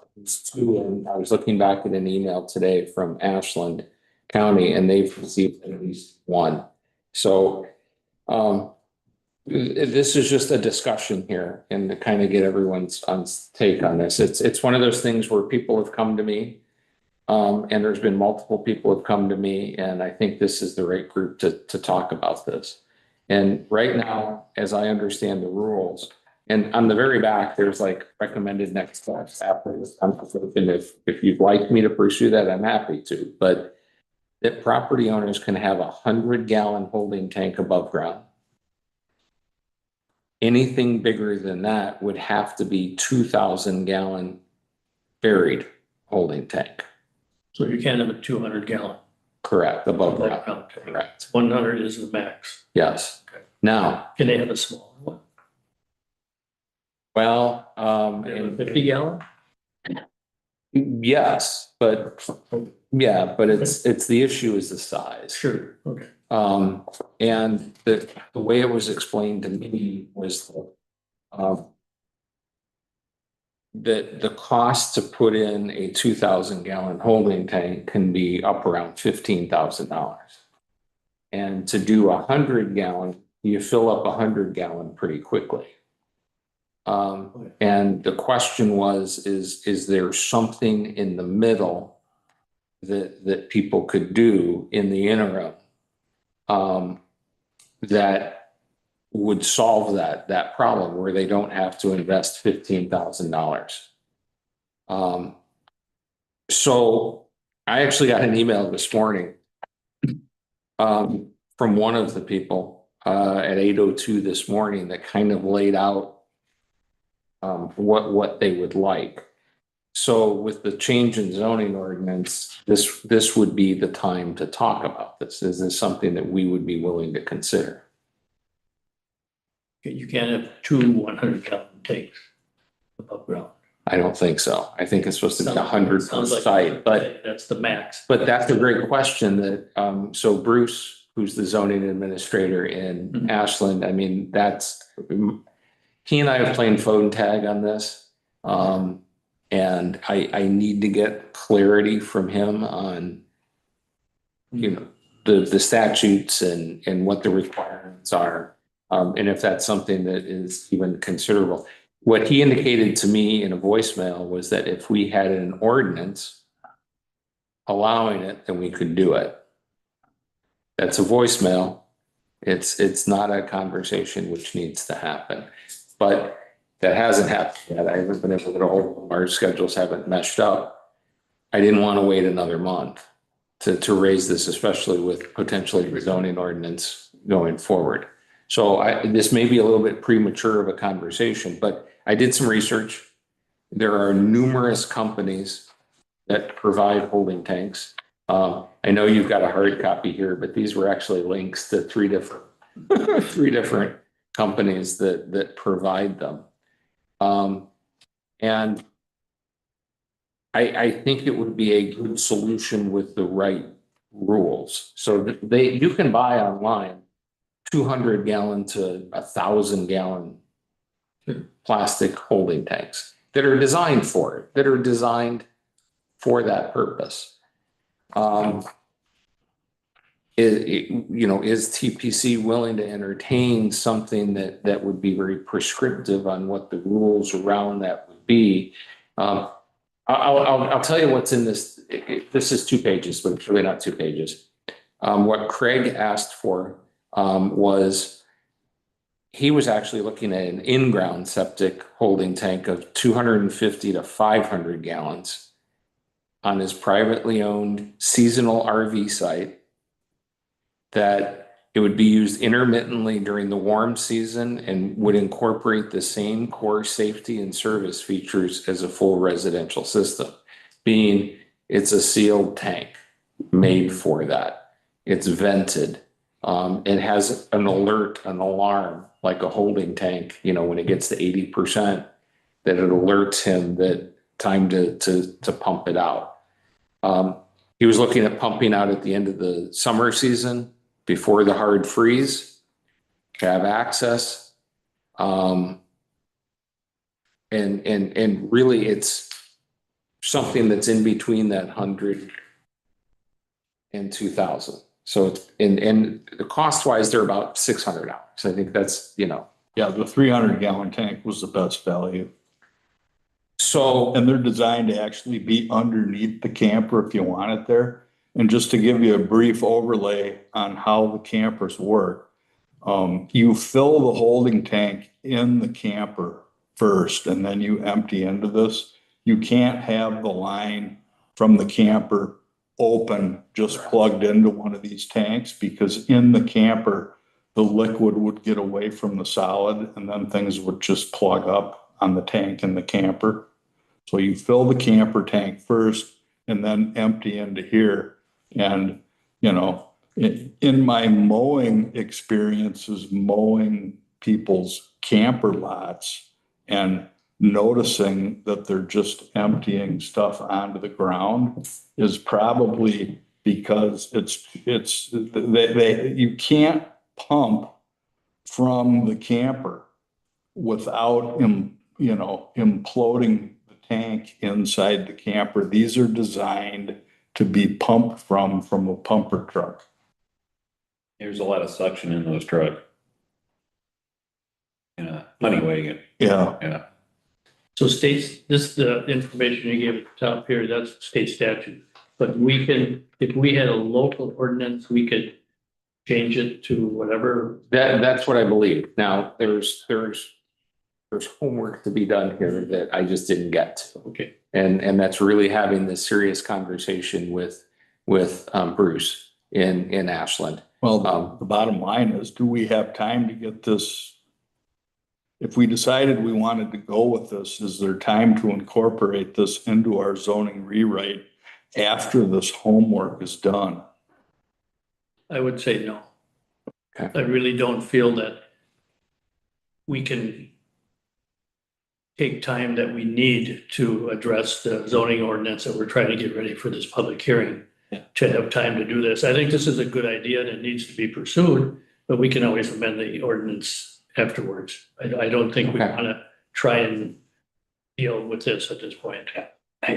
2, and I was looking back at an email today from Ashland County, and they've received at least 1. So This is just a discussion here and to kind of get everyone's take on this. It's one of those things where people have come to me. And there's been multiple people have come to me, and I think this is the right group to talk about this. And right now, as I understand the rules, and on the very back, there's like recommended next steps after this conversation. If you'd like me to pursue that, I'm happy to, but that property owners can have 100-gallon holding tank above ground. Anything bigger than that would have to be 2,000-gallon buried holding tank. So you can't have a 200-gallon. Correct, above ground, Correct. correct, 100 is the max. yes. Okay. Now, Can they have a smaller one? well, They have a and 50-gallon? yes, but, yeah, but it's the issue is the size. Sure, okay. And the way it was explained to me was that the cost to put in a 2,000-gallon holding tank can be up around $15,000. And to do 100-gallon, you fill up 100-gallon pretty quickly. And the question was, is there something in the middle that people could do in the interim that would solve that problem where they don't have to invest $15,000. So I actually got an email this morning from one of the people at 8:02 this morning that kind of laid out what they would like. So with the change in zoning ordinance, this would be the time to talk about this. Is this something that we would be willing to consider? You can't have 2 100-gallon tanks above ground. I don't think so. I think it's supposed to be 100 per Sounds like site, but that's the max. that's a great question that, so Bruce, who's the zoning administrator in Mhm. Ashland, I mean, he and I have played phone tag on this. And I need to get clarity from him on, the statutes and what the requirements are. And if that's something that is even considerable. What he indicated to me in a voicemail was that if we had an ordinance allowing it, then we could do it. That's a voicemail. It's not a conversation which needs to happen, but that hasn't happened yet. I haven't been able to get a hold of them. Our schedules haven't meshed up. I didn't want to wait another month to raise this, especially with potentially rezoning ordinance going forward. So this may be a little bit premature of a conversation, but I did some research. There are numerous companies that provide holding tanks. I know you've got a hard copy here, but these were actually links to three different companies that provide them. And I think it would be a good solution with the right rules. So you can buy online 200-gallon to 1,000-gallon plastic holding tanks that are designed for it, that are designed for that purpose. Is TPC willing to entertain something that would be very prescriptive on what the rules around that would be? I'll tell you what's in this. This is 2 pages, but it's really not 2 pages. What Craig asked for was he was actually looking at an in-ground septic holding tank of 250 to 500 gallons on his privately owned seasonal RV site, that it would be used intermittently during the warm season and would incorporate the same core safety and service features as a full residential system, being it's a sealed tank made for that. It's vented. It has an alert, an alarm, like a holding tank, when it gets to 80%, that it alerts him that time to pump it out. He was looking at pumping out at the end of the summer season before the hard freeze, to have access. And really it's something that's in between that 100 and 2,000. So, and the cost wise, they're about $600. I think that's, Yeah, the 300-gallon tank was the best value. so, And they're designed to actually be underneath the camper if you want it there. And just to give you a brief overlay on how the campers work, you fill the holding tank in the camper first, and then you empty into this. You can't have the line from the camper open, just plugged into one of these tanks, because in the camper, the liquid would get away from the solid, and then things would just plug up on the tank in the camper. So you fill the camper tank first and then empty into here. And, in my mowing experiences, mowing people's camper lots and noticing that they're just emptying stuff onto the ground is probably because you can't pump from the camper without imploding the tank inside the camper. These are designed to be pumped from a pumper truck. There's a lot of suction in those trucks. Yeah, honey wagon, Yeah, yeah. So the information you gave at the top here, that's state statute. But if we had a local ordinance, we could change it to whatever. that's what I believe. Now, there's homework to be done here that I just didn't get to. Okay. And that's really having this serious conversation with Bruce in Ashland. well, the bottom line is, do we have time to get this? If we decided we wanted to go with this, is there time to incorporate this into our zoning rewrite after this homework is done? I would say no. Okay. I really don't feel that we can take time that we need to address the zoning ordinance that we're trying to get ready for this public hearing to have time to do this. I think this is a good idea and it needs to be pursued, but we can always amend the ordinance afterwards. I don't think we Okay. want to try and deal with this at this point. I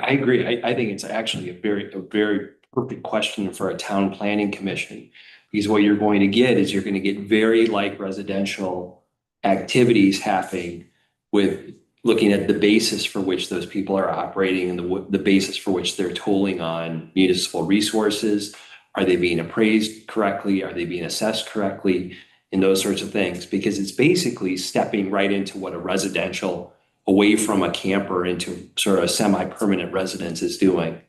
agree. I think it's actually a very perfect question for a town planning commission. Because what you're going to get is you're going to get very like residential activities happening with looking at the basis for which those people are operating and the basis for which they're tolling on municipal resources. Are they being appraised correctly? Are they being assessed correctly? And those sorts of things, because it's basically stepping right into what a residential away from a camper into sort of a semi-permanent residence is doing.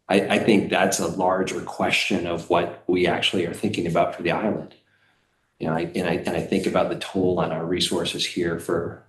I think that's a larger question of what we actually are thinking about for the island. I think about the toll on our resources here for,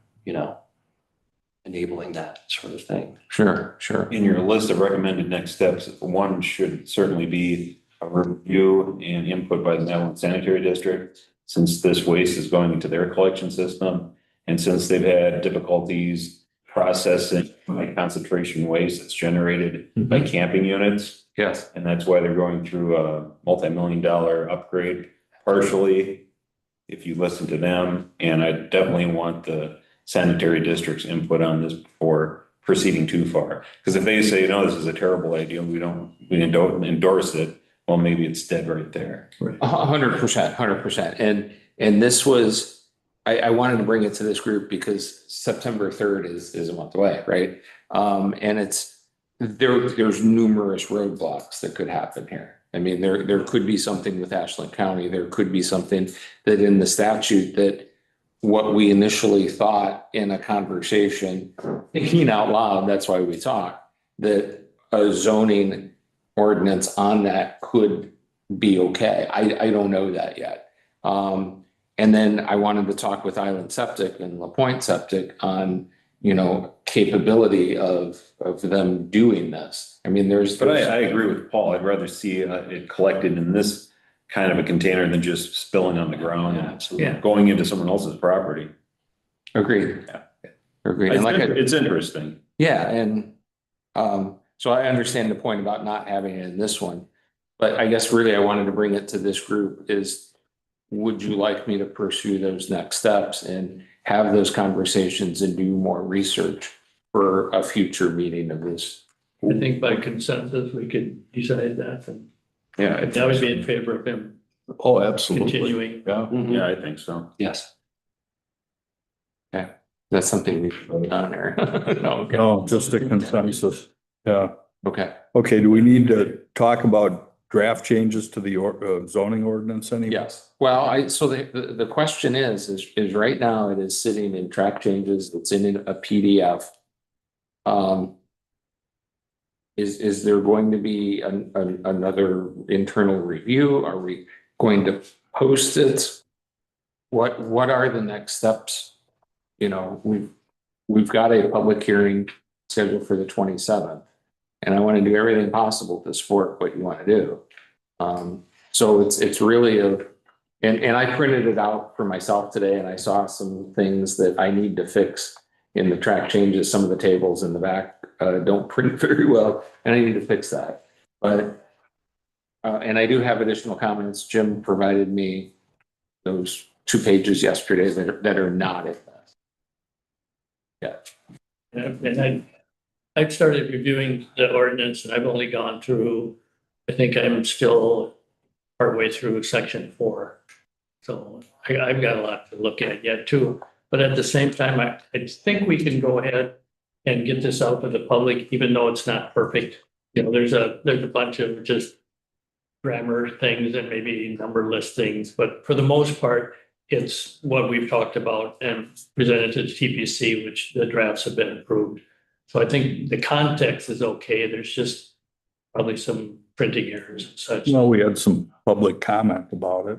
enabling that sort of thing. Sure. In your list of recommended next steps, one should certainly be a review and input by the Netherlands Sanitary District, since this waste is going into their collection system. And since they've had difficulties processing high concentration waste that's generated by camping units. Yes. And that's why they're going through a multi-million-dollar upgrade partially, if you listen to them. And I definitely want the sanitary district's input on this before proceeding too far. Because if they say, no, this is a terrible idea, we don't endorse it, well, maybe it's dead right there. 100%. And this was, I wanted to bring it to this group because September 3rd is a month away, right? And there's numerous roadblocks that could happen here. I mean, there could be something with Ashland County. There could be something that in the statute that what we initially thought in a conversation, thinking out loud, that's why we talk, that a zoning ordinance on that could be okay. I don't know that yet. And then I wanted to talk with Island Septic and LaPointe Septic on, capability of them doing this. I mean, But I agree with Paul. I'd rather see it collected in this kind of a container than just spilling on the ground and Absolutely. going into someone else's property. Agreed. Yeah. Agreed. And like It's interesting. yeah, and so I understand the point about not having it in this one, but I guess really I wanted to bring it to this group is, would you like me to pursue those next steps and have those conversations and do more research for a future meeting of this? I think by consensus, we could decide that. And Yeah. I would be in favor of him Oh, absolutely. continuing. Yeah. Yeah, I think so. Yes. That's something we should vote on there. No, okay. No, just a consensus. Yeah. Okay, Okay, do we need to talk about draft changes to the zoning ordinance anymore? yes. Well, so the question is right now it is sitting in track changes. It's in a PDF. Is there going to be another internal review? Are we going to post it? What are the next steps? You know, we've got a public hearing scheduled for the 27th. And I want to do everything possible to support what you want to do. So it's really and I printed it out for myself today and I saw some things that I need to fix in the track changes. Some of the tables in the back don't print very well and I need to fix that. But, and I do have additional comments. Jim provided me those 2 pages yesterday that are not in this. Yeah. And I've started reviewing the ordinance and I've only gone through, I think I'm still partway through section 4. So I've got a lot to look at yet too. But at the same time, I think we can go ahead and get this out to the public, even though it's not perfect. You know, there's a bunch of just grammar things and maybe numberless things, but for the most part, it's what we've talked about and presented to TPC, which the drafts have been approved. So I think the context is okay. There's just probably some printing errors and such. No, we had some public comment about it.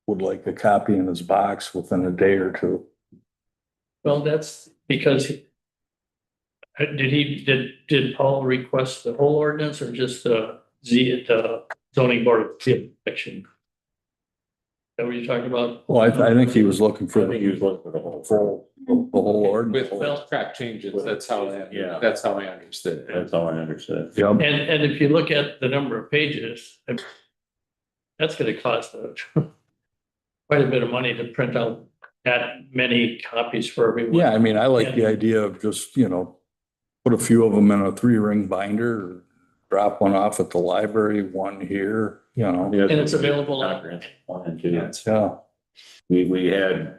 Would like a copy in his box within a day or two. Well, that's because did Paul request the whole ordinance or just the zoning board of appeals section? Is that what you're talking about? Well, I think he was looking for I think he was looking for the whole. the whole ordinance. With track changes, that's how I understood it. That's all I understood. Yep. And if you look at the number of pages, that's gonna cost quite a bit of money to print out that many copies for everyone. Yeah, I mean, I like the idea of just, put a few of them in a 3-ring binder, or drop one off at the library, one here, And it's available on. Comprehensive plan too. yeah. We had,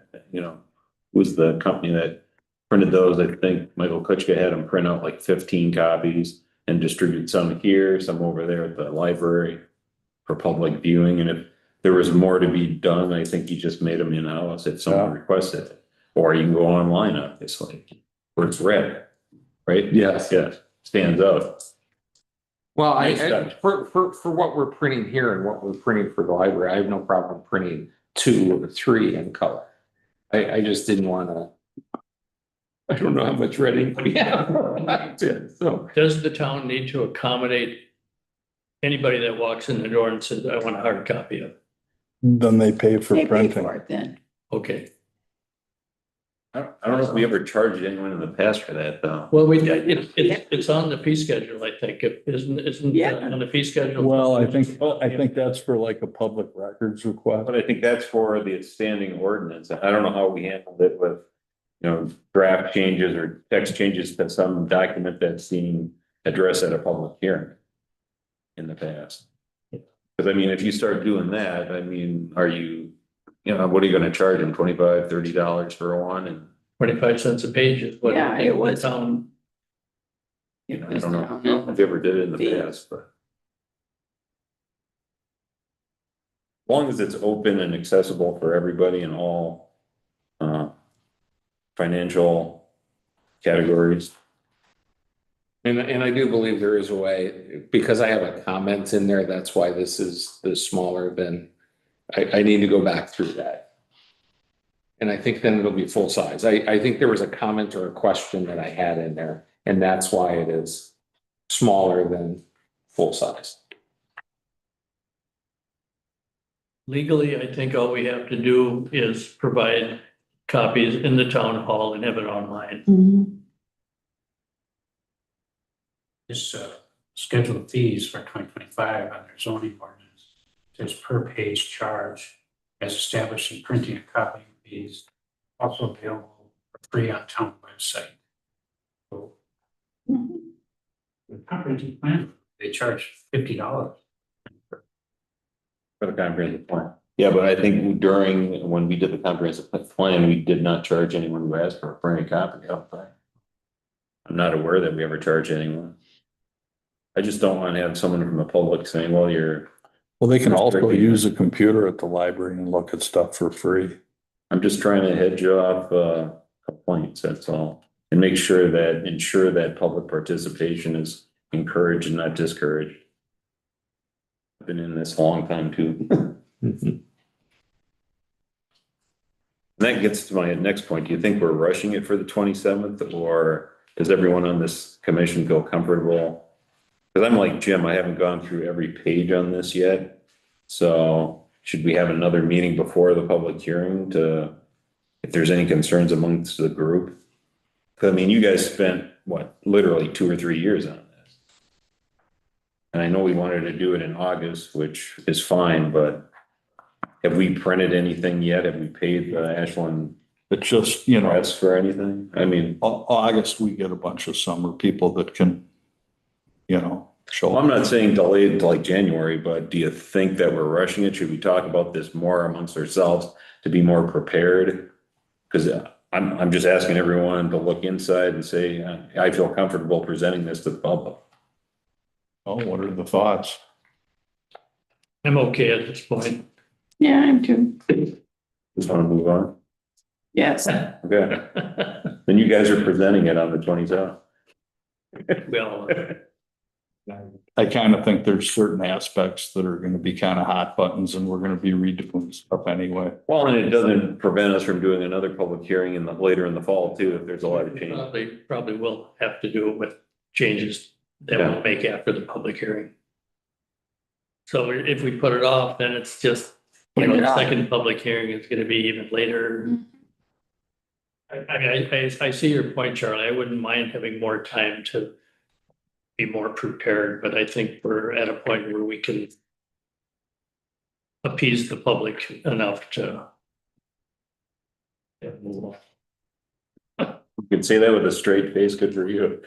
was the company that printed those. I think Michael Kuchka had them print out like 15 copies and distribute some here, some over there at the library for public viewing. And if there was more to be done, I think he just made them in-house if someone requested it. Or you can go online, obviously, where it's red, right? Yes. Yes, stands out. Well, Nice touch. for what we're printing here and what we're printing for the library, I have no problem printing 2 or 3 in color. I just didn't want to. I don't know how much reading we have. So Does the town need to accommodate anybody that walks in the door and says, I want a hard copy of it? Then they pay for They pay printing. for it then. Okay, I don't know if we ever charged anyone in the past for that, though. well, it's on the fee schedule, I think, isn't Yeah. on the fee schedule? Well, I think that's for like a public records request. But I think that's for the standing ordinance. I don't know how we handled it with, draft changes or text changes to some document that's being addressed at a public hearing in the past. Because I mean, if you start doing that, I mean, are you, what are you gonna charge them, $25, $30 for one? And 25 cents a page is what. Yeah, it was. the town. I don't know if you ever did it in the Fees. past, but. As long as it's open and accessible for everybody in all financial categories. And I do believe there is a way, because I have a comment in there, that's why this is smaller than, I need to go back through that. And I think then it'll be full size. I think there was a comment or a question that I had in there, and that's why it is smaller than full size. Legally, I think all we have to do is provide copies in the town hall and have it online. Mhm. This schedule of fees for 2025 on their zoning ordinance says per page charge as established in printing and copying fees, also available for free on town website. So Mhm. the comprehensive plan they charge $50. For the comprehensive plan. Yeah, but I think during, when we did the comprehensive plan, we did not charge anyone who asked for any copy of it. I'm not aware that we ever charge anyone. I just don't want to have someone from the public saying, well, Well, they can also use a computer at the library and look at stuff for free. I'm just trying to hedge off complaints, that's all. And ensure that public participation is encouraged and not discouraged. I've been in this a long time too. And that gets to my next point. Do you think we're rushing it for the 27th, or does everyone on this commission feel comfortable? Because I'm like Jim, I haven't gone through every page on this yet. So should we have another meeting before the public hearing if there's any concerns amongst the group? Because I mean, you guys spent literally 2 or 3 years on this. And I know we wanted to do it in August, which is fine, but have we printed anything yet? Have we paid the Ashland It's just, you know, press for anything? I mean, August, we get a bunch of summer people that can, you know, show well, I'm up. not saying delayed to like January, but do you think that we're rushing it? Should we talk about this more amongst ourselves to be more prepared? Because I'm just asking everyone to look inside and say, I feel comfortable presenting this to the public. Oh, what are the thoughts? I'm okay at this point. Yeah, I'm too. Just want to move on. Yes. Okay, then you guys are presenting it on the 27th. Well, I kind of think there's certain aspects that are going to be kind of hot buttons and we're going to be redoing stuff anyway. Well, and it doesn't prevent us from doing another public hearing later in the fall too, if there's a lot of change. probably will have to do it with changes that Yeah. we'll make after the public hearing. So if we put it off, then it's just, Put it the off. second public hearing is gonna be even later. I see your point, Charlie. I wouldn't mind having more time to be more prepared, but I think we're at a point where we can appease the public enough to move on. You can say that with a straight face, good for you.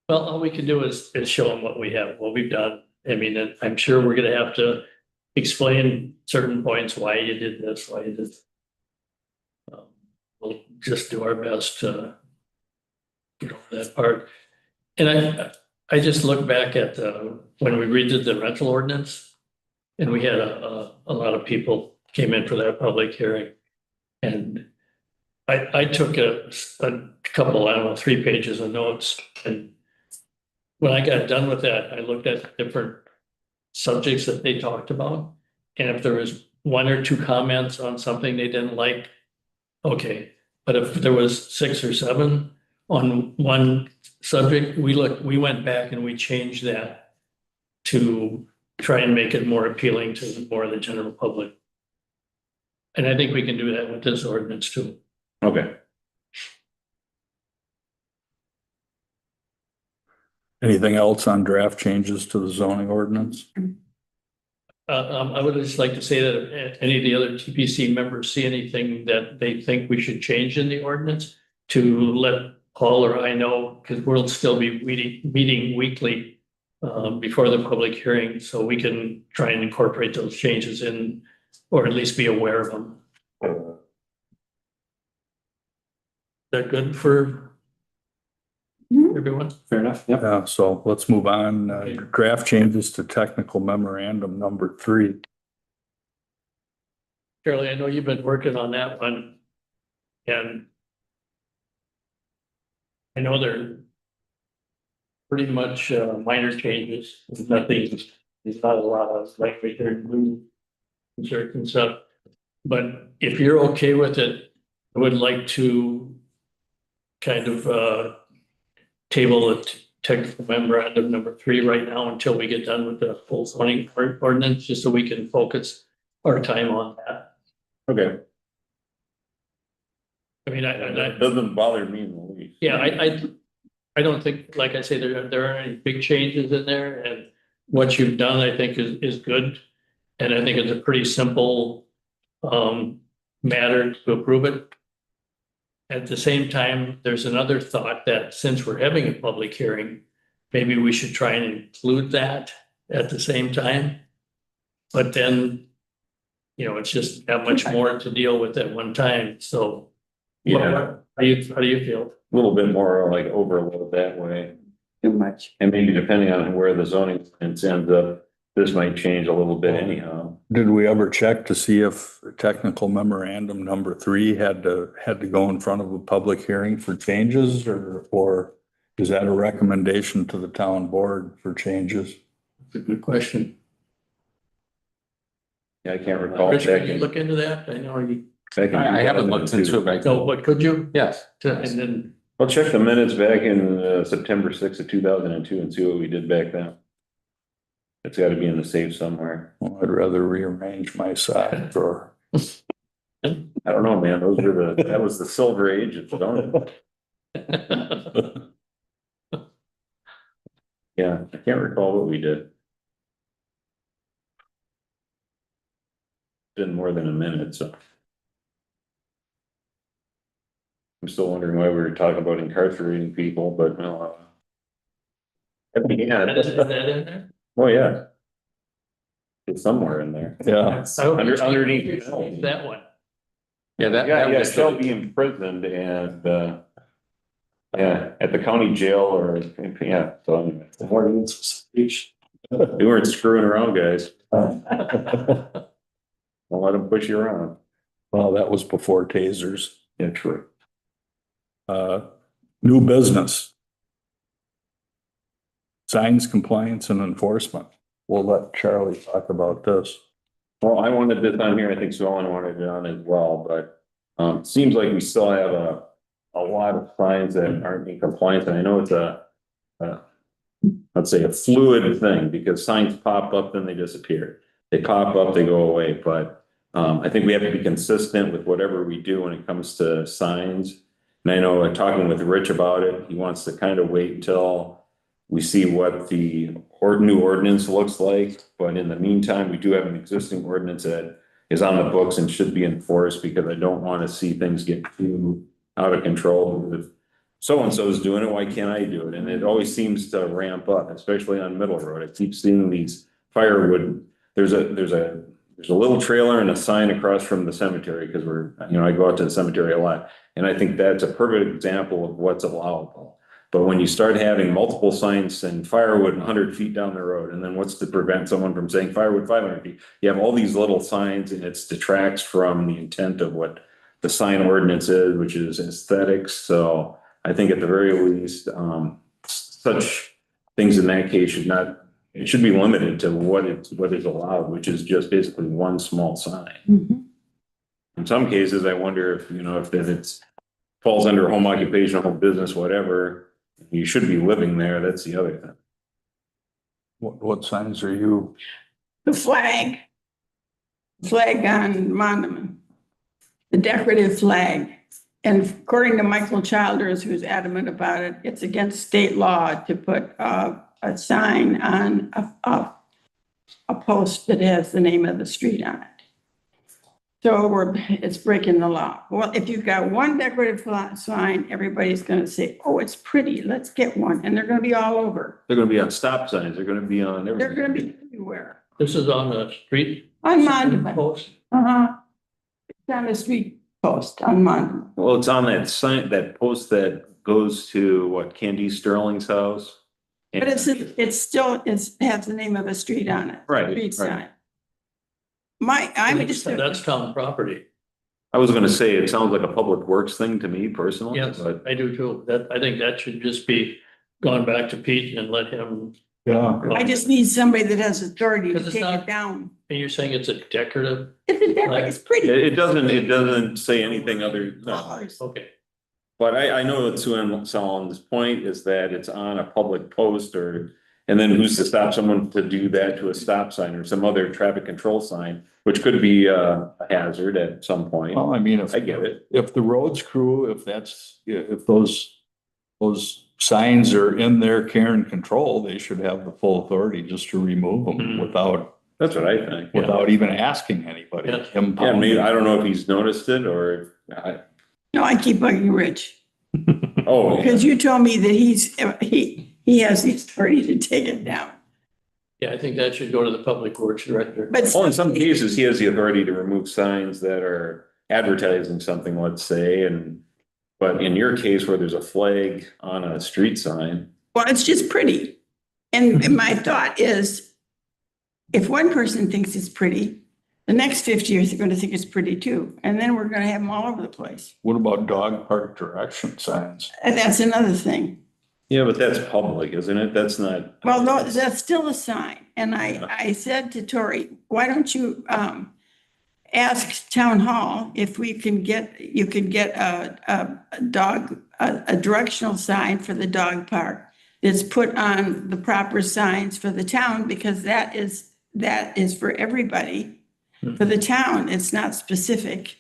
Well, all we can do is show them what we've done. I mean, I'm sure we're gonna have to explain certain points, why you did this, why you did. We'll just do our best to get over that part. And I just look back at when we redid the rental ordinance, and we had a lot of people came in for that public hearing. And I took a couple, 3 pages of notes, and when I got done with that, I looked at different subjects that they talked about. And if there was 1 or 2 comments on something they didn't like, okay. But if there was 6 or 7 on one subject, we went back and we changed that to try and make it more appealing to more of the general public. And I think we can do that with this ordinance too. Okay, Anything else on draft changes to the zoning ordinance? I would just like to say that if any of the other TPC members see anything that they think we should change in the ordinance, to let Paul or I know, because we'll still be meeting weekly before the public hearing, so we can try and incorporate those changes in, or at least be aware of them. Is that good for Mhm. everyone? Fair enough. Yep. Yeah, so let's move on. Draft changes to technical memorandum number 3. Shirley, I know you've been working on that one. And I know they're pretty much minor changes. There's not a lot of like right there new certain stuff. But if you're okay with it, I would like to kind of table the technical memorandum number 3 right now until we get done with the full zoning ordinance, just so we can focus our time on that. okay. I mean, That doesn't bother me in the least. yeah, I don't think, like I say, there aren't any big changes in there, and what you've done, I think, is good. And I think it's a pretty simple matter to approve it. at the same time, there's another thought that since we're having a public hearing, maybe we should try and include that at the same time. But then, it's just that much more to deal with at one time, so. Yeah, How do you feel? a little bit more like overload that way. Too much. And maybe depending on where the zoning ends up, this might change a little bit anyhow. Did we ever check to see if technical memorandum number 3 had to go in front of a public hearing for changes, or is that a recommendation to the town board for changes? That's a good question. Yeah, I can't recall. Rich, back can you in- look into that? I know you, back in I haven't looked into 2002. it, no, but could you? yes. And then, I'll check the minutes back in September 6th of 2002 and see what we did back then. It's got to be in the safe somewhere. Well, I'd rather rearrange my side drawer. I don't know, man. That was the silver age of zoning. Yeah, I can't recall what we did. Been more than a minute, so. I'm still wondering why we were talking about incarcerating people, but no. is Yeah, that in there? oh, yeah. It's somewhere in there. Yeah, Underneath. That one. Yeah, that. Yeah, that yeah, was shall the- be imprisoned and, yeah, at the county jail or, yeah, so anyway. The ordinance was speech. We weren't screwing around, guys. Don't let them push you around. well, that was before tasers. Yeah, true. New business. Signs compliance and enforcement. We'll let Charlie talk about this. Well, I wanted this on here. I think Sue Ellen wanted it on as well, but it seems like we still have a lot of signs that aren't in compliance. And I know it's let's say a fluid thing because signs pop up, then they disappear. They pop up, they go away. But I think we have to be consistent with whatever we do when it comes to signs. And I know talking with Rich about it, he wants to kind of wait until we see what the new ordinance looks like. But in the meantime, we do have an existing ordinance that is on the books and should be enforced because I don't want to see things get too out of control. If so-and-so is doing it, why can't I do it? And it always seems to ramp up, especially on Middle Road. I keep seeing these firewood. There's a little trailer and a sign across from the cemetery because I go out to the cemetery a lot. And I think that's a perfect example of what's allowable. But when you start having multiple signs and firewood 100 feet down the road, and then what's to prevent someone from saying firewood 500 feet? You have all these little signs and it detracts from the intent of what the sign ordinance is, which is aesthetics. So I think at the very least, such things in that case it should be limited to what is allowed, which is just basically one small sign. Mhm. In some cases, I wonder if it's falls under home occupation, home business, whatever, you should be living there. That's the other thing. What signs are you? The flag on Monument, the decorative flag. And according to Michael Childers, who's adamant about it, it's against state law to put a sign on a post that has the name of the street on it. So it's breaking the law. Well, if you've got one decorative sign, everybody's gonna say, oh, it's pretty, let's get one. And they're gonna be all over. They're gonna be on stop signs. They're gonna be on They're everything. gonna be everywhere. This is on the street. On Monument. Post. It's on the street post on Monument. Well, it's on that sign, that post that goes to Candice Sterling's house. But it's has the name of a street on it. Right, Street right. sign. I'm just. That's town property. I was gonna say, it sounds like a public works thing to me personally, Yes, but I do too. I think that should just be gone back to Pete and let him. Yeah. I just need somebody that has authority to Because it's take not- it down. And you're saying it's a decorative? It's pretty. it doesn't say anything other, no. Okay. But I know that Sue Ellen Solom's point is that it's on a public post and then who's to stop someone to do that to a stop sign or some other traffic control sign, which could be a hazard at some point. Well, I mean, I get it. if the roads crew, if those signs are in their care and control, they should have the full authority just to remove them Mhm. That's what I think. without even asking anybody. Yeah. Yeah, maybe, I don't know if he's noticed it or No, I keep bugging Rich, Oh, because you told me that he has the authority to take it down. Yeah, I think that should go to the Public Works Director. But well, in some cases, he has the authority to remove signs that are advertising something, let's say, but in your case where there's a flag on a street sign, well, it's just pretty. And my thought is, if one person thinks it's pretty, the next 50 years are going to think it's pretty too. And then we're going to have them all over the place. What about dog park direction signs? And that's another thing. yeah, but that's public, isn't it? That's not. Well, no, that's still a sign. And I said to Tori, why don't you ask Town Hall if you can get a directional sign for the dog park that's put on the proper signs for the town, because that is for everybody. For the town, it's not specific.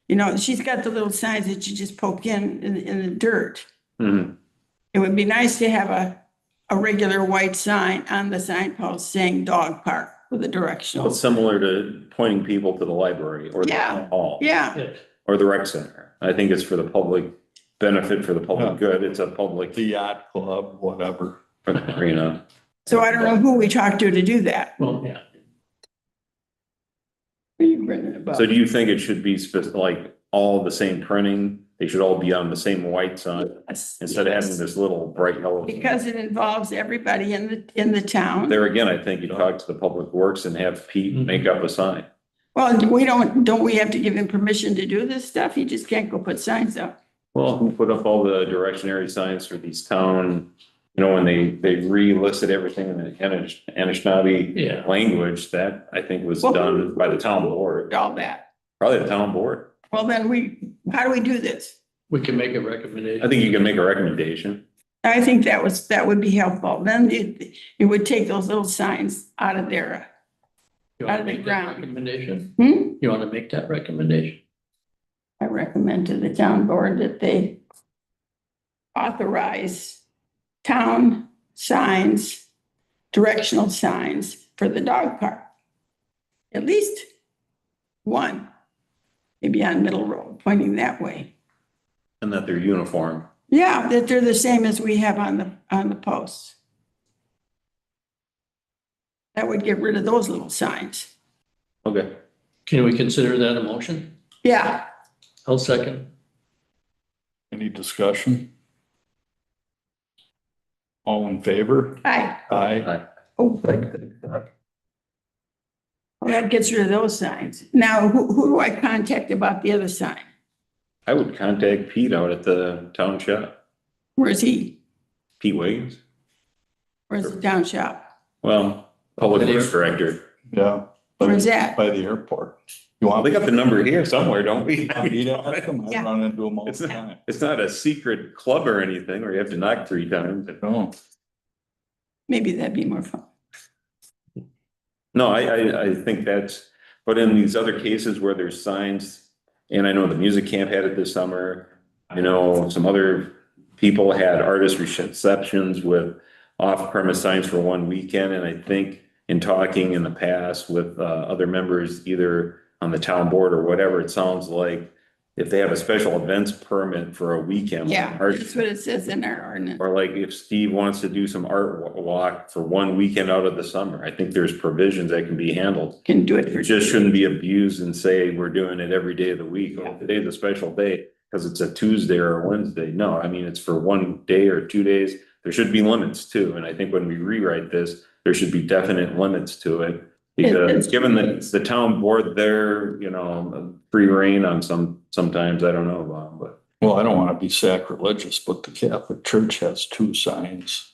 You know, she's got the little signs that you just poke in the dirt. Mhm. It would be nice to have a regular white sign on the signpost saying dog park with a directional. Well, it's similar to pointing people to the library or the Yeah. town hall. Yeah, Yes. Or the rec center. I think it's for the public benefit, for the public good. It's a public, The yacht club, whatever. arena. so I don't know who we talk to do that. Well, yeah. What are you bringing about? So do you think it should be like all the same printing? They should all be on the same white sign Yes, instead of having yes. this little bright yellow. Because it involves everybody in the town. There again, I think you talk to the public works and have Pete make up a sign. Well, don't we have to give him permission to do this stuff? He just can't go put signs up. Well, who put up all the directionary signs for these town, when they re-listed everything in the Anishinaabe Yeah. language, that I think was Well, done by the town board, All that. probably the town board. Well, then how do we do this? We can make a recommendation. I think you can make a recommendation. I think that would be helpful. Then it would take those little signs out of there. You want out to of the make that ground. recommendation? Hmm? You want to make that recommendation? I recommend to the town board that they authorize town signs, directional signs for the dog park. At least one, maybe on Middle Road, pointing that way. And that they're uniform. Yeah, that they're the same as we have on the posts. That would get rid of those little signs. Okay. Can we consider that a motion? Yeah, I'll second. Any discussion? All in favor? aye. Aye. Oh, well, that gets rid of those signs. Now, who do I contact about the other sign? I would contact Pete out at the town shop, Where's he? Pete Wiggins. Where's the town shop? Well, public works director. Yeah. Where's that? By the airport. You Well, want? they got the number here somewhere, don't we? Me to ask them? I Yeah. run into them all It's the not, time. it's not a secret club or anything where you have to knock 3 times. No, Maybe that'd be more fun. No, I think but in these other cases where there's signs, and I know the music camp had it this summer. I know some other people had artist receptions with off-premise signs for one weekend. And I think in talking in the past with other members, either on the town board or whatever, it sounds like if they have a special events permit for a weekend. Yeah, art- that's what it says in our ordinance. Or like if Steve wants to do some art walk for one weekend out of the summer, I think there's provisions that can be handled. Can do it It for. just shouldn't be abused and say we're doing it every day of the week, or today's a special day because it's a Tuesday or a Wednesday. No, I mean, it's for one day or 2 days. There should be limits too. And I think when we rewrite this, there should be definite limits to it. Because given that the town board there, free reign on sometimes, I don't know about, but. well, I don't want to be sacrilegious, but the Catholic Church has 2 signs.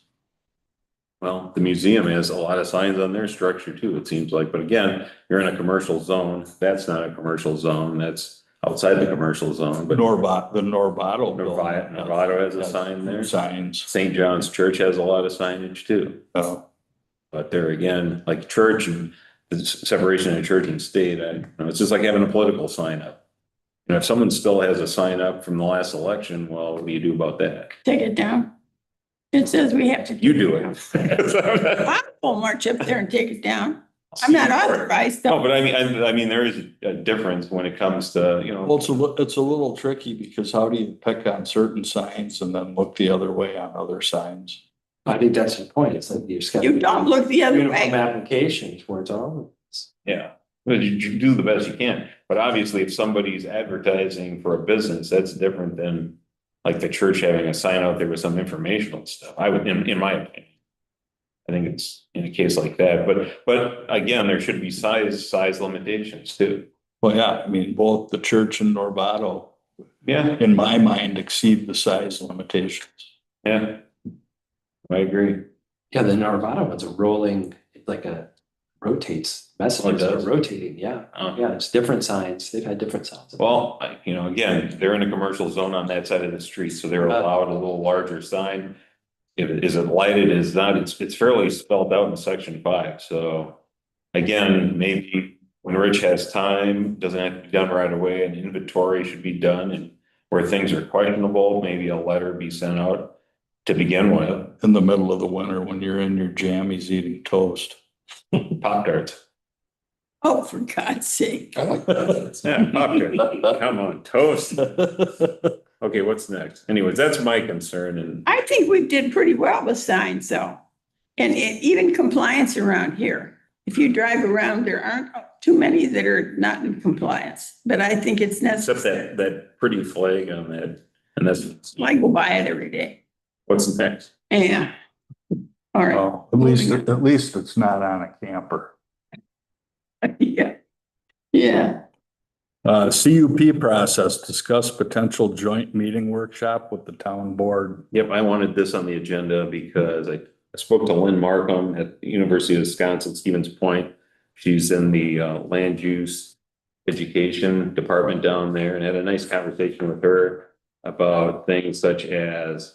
Well, the museum has a lot of signs on their structure too, it seems like, but again, you're in a commercial zone, that's not a commercial zone, that's outside the commercial zone, but The Norvato building. Novato has a sign there. Signs. St. John's Church has a lot of signage too, but there again, like church and the separation of church and state, it's just like having a political sign up. If someone still has a sign up from the last election, well, what do you do about that? Take it down. It says we have to. You do down. it. I will march up there and take it down. I'm not authorized. No, but I mean, there is a difference when it comes to, you Well, know, it's a little tricky because how do you pick on certain signs and then look the other way on other signs? I think that's the point. It's like you're You don't look the other uniform way. application towards all of this. yeah. But you do the best you can, but obviously if somebody's advertising for a business, that's different than like the church having a sign out there with some informational stuff. I would, in my opinion. I think it's in a case like that, but again, there should be size limitations too. Well, yeah, I mean, both the church and Norvato, Yeah, in my mind, exceed the size limitations. yeah. I agree. Yeah, the Narvana one's a rolling, it's like a rotates, messages does? are rotating, yeah. Yeah, it's different signs. They've had different signs. Well, you know, again, they're in a commercial zone on that side of the street, so they're allowed a little larger sign. Is it lighted? Is not, it's fairly spelled out in section 5, so. Again, maybe when Rich has time, doesn't have to be done right away, an inventory should be done, and where things are questionable, maybe a letter be sent out to begin with. In the middle of the winter, when you're in your jammies eating toast. Pop-Tarts. Oh, for God's sake. I like that. Yeah, Pop-Tarts. Come on, toast. Okay, what's next? Anyways, that's my concern, and I think we did pretty well with signs though. And even compliance around here. If you drive around, there aren't too many that are not in compliance, but I think it's except necessary. that pretty flag on that, and that's, I go by it every day. what's next? Yeah. All right. Well, at least it's not on a camper. Yeah. Yeah. CUP process, discuss potential joint meeting workshop with the town board. Yep, I wanted this on the agenda because I spoke to Lynn Markham at the University of Wisconsin, Stevens Point. She's in the land use education department down there, and had a nice conversation with her about things such as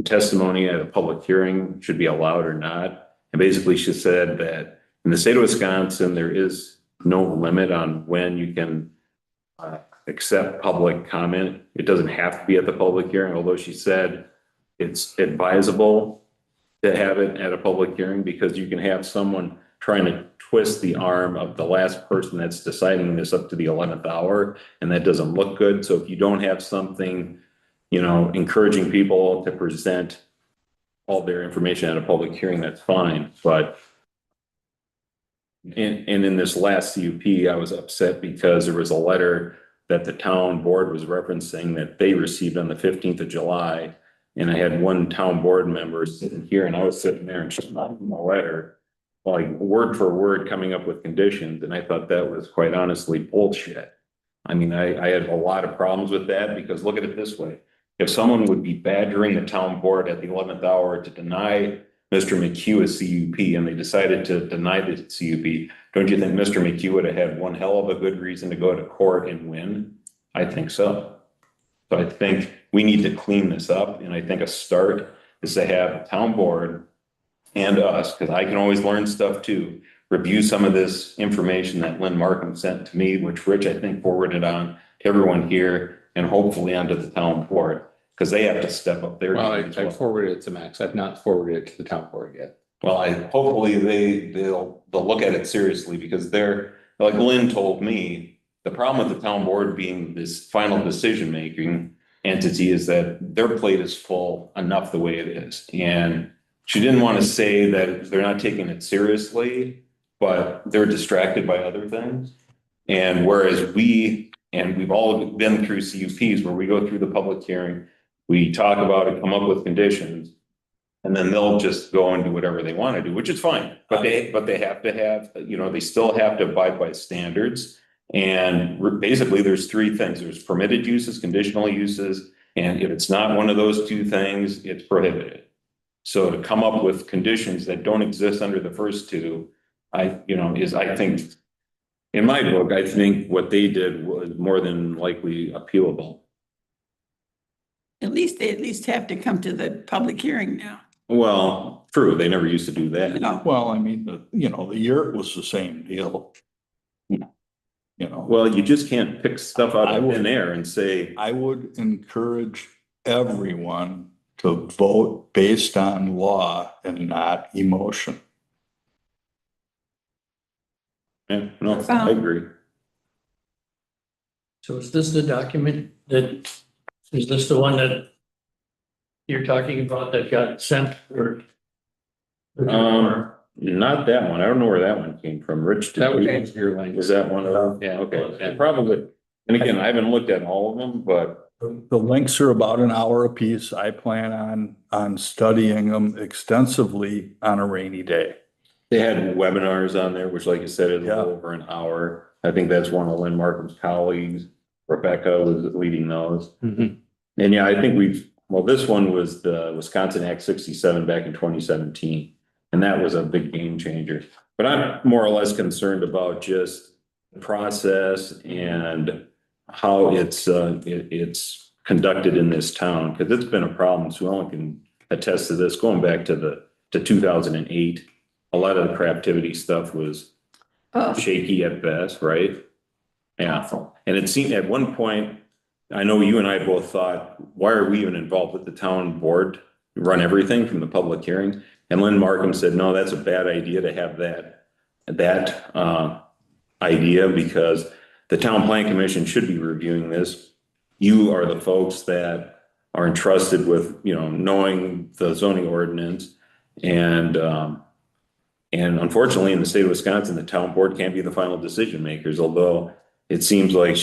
testimony at a public hearing should be allowed or not. And basically she said that in the state of Wisconsin, there is no limit on when you can accept public comment. It doesn't have to be at the public hearing, although she said it's advisable to have it at a public hearing because you can have someone trying to twist the arm of the last person that's deciding this up to the 11th hour, and that doesn't look good. So if you don't have something, you know, encouraging people to present all their information at a public hearing, that's fine. But and in this last CUP, I was upset because there was a letter that the town board was referencing that they received on the 15th of July. And I had one town board member sitting here, and I was sitting there and she's not in the letter, like word for word coming up with conditions. And I thought that was quite honestly bullshit. I mean, I had a lot of problems with that because look at it this way. If someone would be badgering the town board at the 11th hour to deny Mr. McHugh a CUP and they decided to deny the CUP, don't you think Mr. McHugh would have had one hell of a good reason to go to court and win? I think so. So I think we need to clean this up. And I think a start is to have a town board and us, because I can always learn stuff too, review some of this information that Lynn Markham sent to me, which Rich, I think, forwarded on to everyone here and hopefully onto the town board, because they have to step up their Well, game as I well. forwarded it to Max. I've not forwarded it to the town board yet. Well, hopefully they'll look at it seriously, because they're, like Lynn told me, the problem with the town board being this final decision-making entity is that their plate is full enough the way it is. And she didn't want to say that they're not taking it seriously, but they're distracted by other things. And whereas we've all been through CUPs where we go through the public hearing, we talk about it, come up with conditions, and then they'll just go and do whatever they want to do, which is fine. But they have to have, you know, they still have to abide by standards. And basically there's three things. There's permitted uses, conditional uses, and if it's not one of those two things, it's prohibited. So to come up with conditions that don't exist under the first two, I think, in my book, I think what they did was more than likely appealable. They at least have to come to the public hearing now. Well, true, they never used to do that. No. Well, I mean, the yurt was the same deal. You know, Well, you just can't pick stuff out I of would- thin air and say, I would encourage everyone to vote based on law and not emotion. Yeah, no, I agree. So is this the document is this the one that you're talking about that got sent or? Not that one. I don't know where that one came from. Rich, That would did be your language. was that one of them? Yeah. Okay, probably. And again, I haven't looked at all of them, but The links are about an hour apiece. I plan on studying them extensively on a rainy day. they had webinars on there, which like you said, is a little Yeah. over an hour. I think that's one of Lynn Markham's colleagues. Rebecca was leading those. Mhm. And yeah, I think well, this one was the Wisconsin Act 67 back in 2017. And that was a big game changer. But I'm more or less concerned about just the process and how it's conducted in this town, because it's been a problem. Sue Ellen can attest to this, going back to 2008. A lot of the craftivity stuff was Oh, shaky at best, right? Yeah, and it seemed at one point, I know you and I both thought, why are we even involved with the town board? Run everything from the public hearing. And Lynn Markham said, no, that's a bad idea to have that idea, because the town plan commission should be reviewing this. You are the folks that are entrusted with, knowing the zoning ordinance. And unfortunately, in the state of Wisconsin, the town board can't be the final decision makers, although it seems like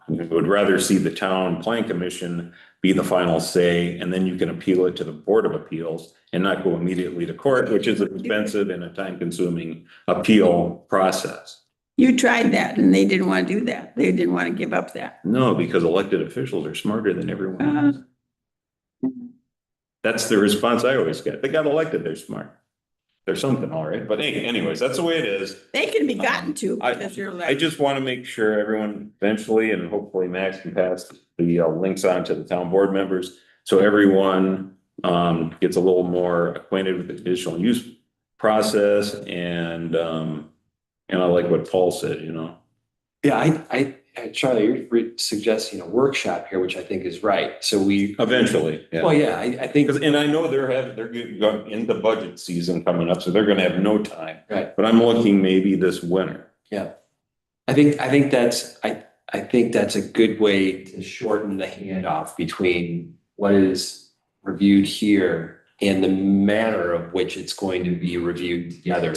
would rather see the town plan commission be the final say, and then you can appeal it to the Board of Appeals and not go immediately to court, which is an expensive and a time-consuming appeal process. you tried that and they didn't want to do that. They didn't want to give up that. No, because elected officials are smarter than everyone else. Uh, That's the response I always get. They got elected, they're smart. They're something, all right. But anyways, that's the way it is. They can be gotten to I- because you're I like, just want to make sure everyone eventually, and hopefully Max can pass the links on to the town board members. So everyone gets a little more acquainted with the conditional use process, and I like what Paul said, Yeah, Charlie, you're suggesting a workshop here, which I think is right. So eventually, yeah. well, yeah, I think, Because, and I know they're going into budget season coming up, so they're gonna have no time. right. But I'm looking maybe this winter. I think that's a good way to shorten the handoff between what is reviewed here and the manner of which it's going to be reviewed together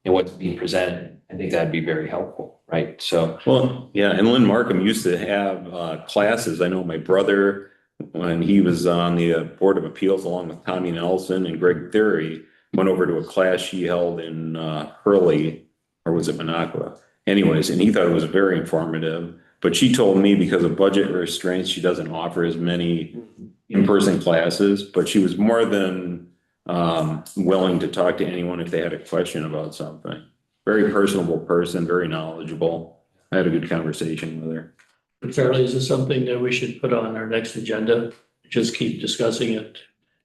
and what's being presented. I think that'd be very helpful, right? So, Well, yeah, and Lynn Markham used to have classes. I know my brother, when he was on the Board of Appeals, along with Tommy Nelson and Greg Theory, went over to a class she held in Hurley, or was it Minocqua? Anyways, and he thought it was very informative. But she told me because of budget restraints, she doesn't offer as many in-person classes, but she was more than willing to talk to anyone if they had a question about something. Very personable person, very knowledgeable. I had a good conversation with her. Charlie, is this something that we should put on our next agenda? Just keep discussing it.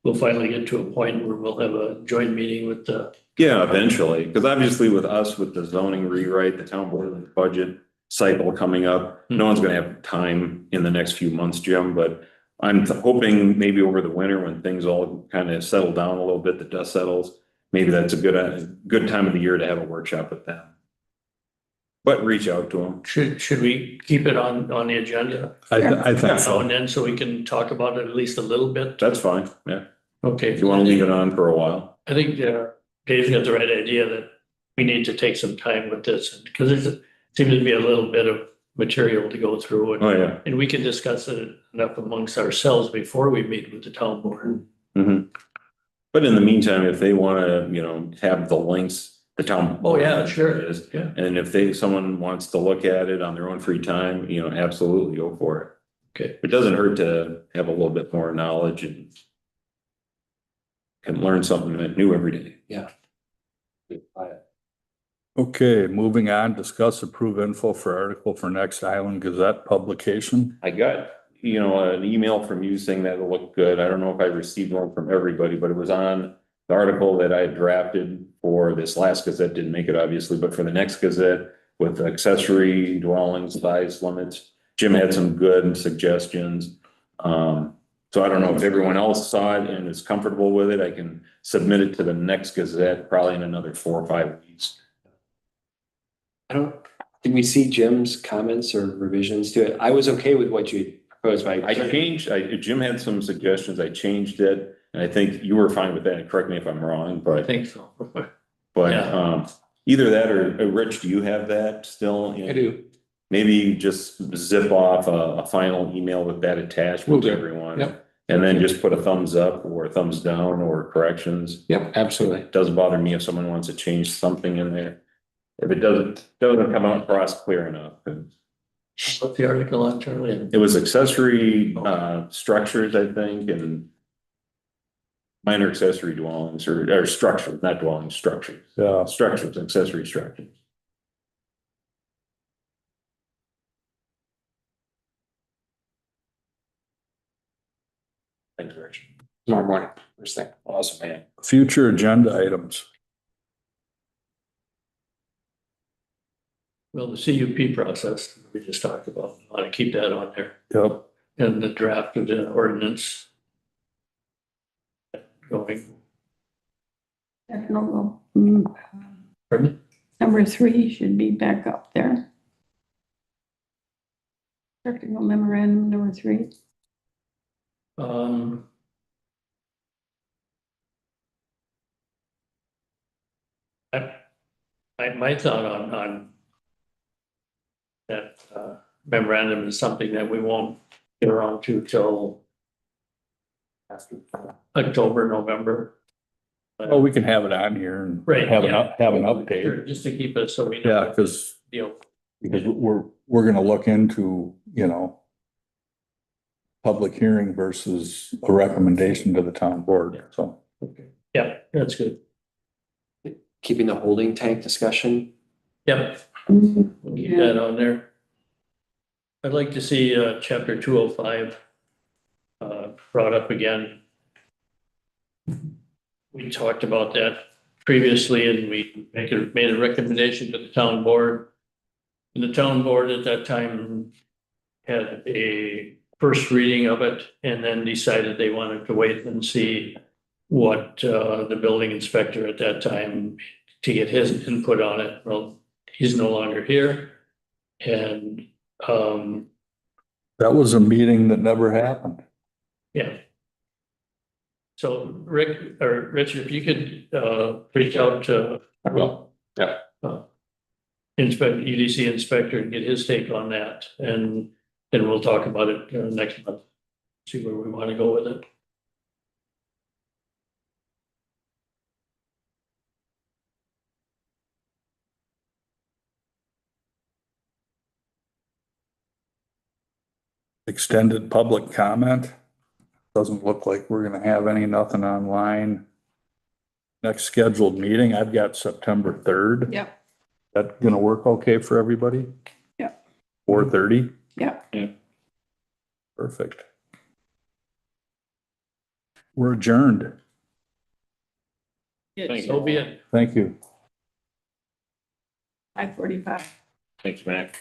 We'll finally get to a point where we'll have a joint meeting with the, Yeah, eventually, because obviously with us, with the zoning rewrite, the town board budget cycle coming up, no one's gonna have time in the next few months, Jim, but I'm hoping maybe over the winter when things all kind of settle down a little bit, the dust settles, maybe that's a good time of the year to have a workshop with them. But reach out to them. should we keep it on the agenda? I think Now so. and then, so we can talk about it at least a little bit? That's fine, yeah. Okay. If you want to leave it on for a while. I think Dave's got the right idea that we need to take some time with this, because there seems to be a little bit of material to go through. Oh, yeah. And we can discuss it enough amongst ourselves before we meet with the town board. Mhm. But in the meantime, if they want to, have the links, the town. Oh, yeah, sure. is. Yeah. And if someone wants to look at it on their own free time, absolutely go for it. Okay. It doesn't hurt to have a little bit more knowledge and can learn something new every day. Okay, moving on, discuss approve info for article for next Island Gazette publication. I got, an email from you saying that it looked good. I don't know if I received one from everybody, but it was on the article that I had drafted for this last Gazette, didn't make it obviously, but for the next Gazette with accessory dwellings, size limits. Jim had some good suggestions. So I don't know if everyone else saw it and is comfortable with it. I can submit it to the next Gazette probably in another 4 or 5 weeks. Did we see Jim's comments or revisions to it? I was okay with what you proposed, but I changed, Jim had some suggestions, I changed it, and I think you were fine with that, correct me if I'm wrong, I but, think so. but, either that or, Rich, do you have that still? I do. Maybe just zip off a final email with that attached Will with do. everyone. Yep. And then just put a thumbs up or a thumbs down or corrections. Yep, absolutely. It doesn't bother me if someone wants to change something in there. If it doesn't come out across clear enough. What's the article on, Charlie? It was accessory, structures, I think, and minor accessory dwellings or structures, not dwellings, structures. Yeah. Structures, accessory structures. Thanks, Rich. Tomorrow morning, first thing. Awesome, man. Future agenda items. Well, the CUP process, we just talked about, I want to keep that on there. Yep. And the draft of the ordinance going, pardon me? Number 3 should be back up there. Technical memorandum number 3. My thought on that memorandum is something that we won't get around to till after October, November. Oh, we can have it on here and Right, have yeah. have an update. Sure, just to keep it so we know. Yeah, what because the deal. we're gonna look into, public hearing versus a recommendation to the town board, so. Okay. Yeah, that's good. keeping the holding tank discussion. Yep, we'll keep that on there. I'd like to see chapter 205 brought up again. We talked about that previously and we made a recommendation to the town board. And the town board at that time had a first reading of it and then decided they wanted to wait and see what the building inspector at that time to get his input on it. Well, he's no longer here. And That was a meeting that never happened. yeah. So Rick or Richard, if you could reach out to I will. Yeah. EDC inspector and get his take on that, and then we'll talk about it next month. See where we want to go with it. Extended public comment. Doesn't look like we're gonna have nothing online. Next scheduled meeting, I've got September 3rd. Yep, That gonna work okay for everybody? Yep. 4:30? yep. Perfect. We're adjourned. So be it. Thank you. 5:45. Thanks, Mac.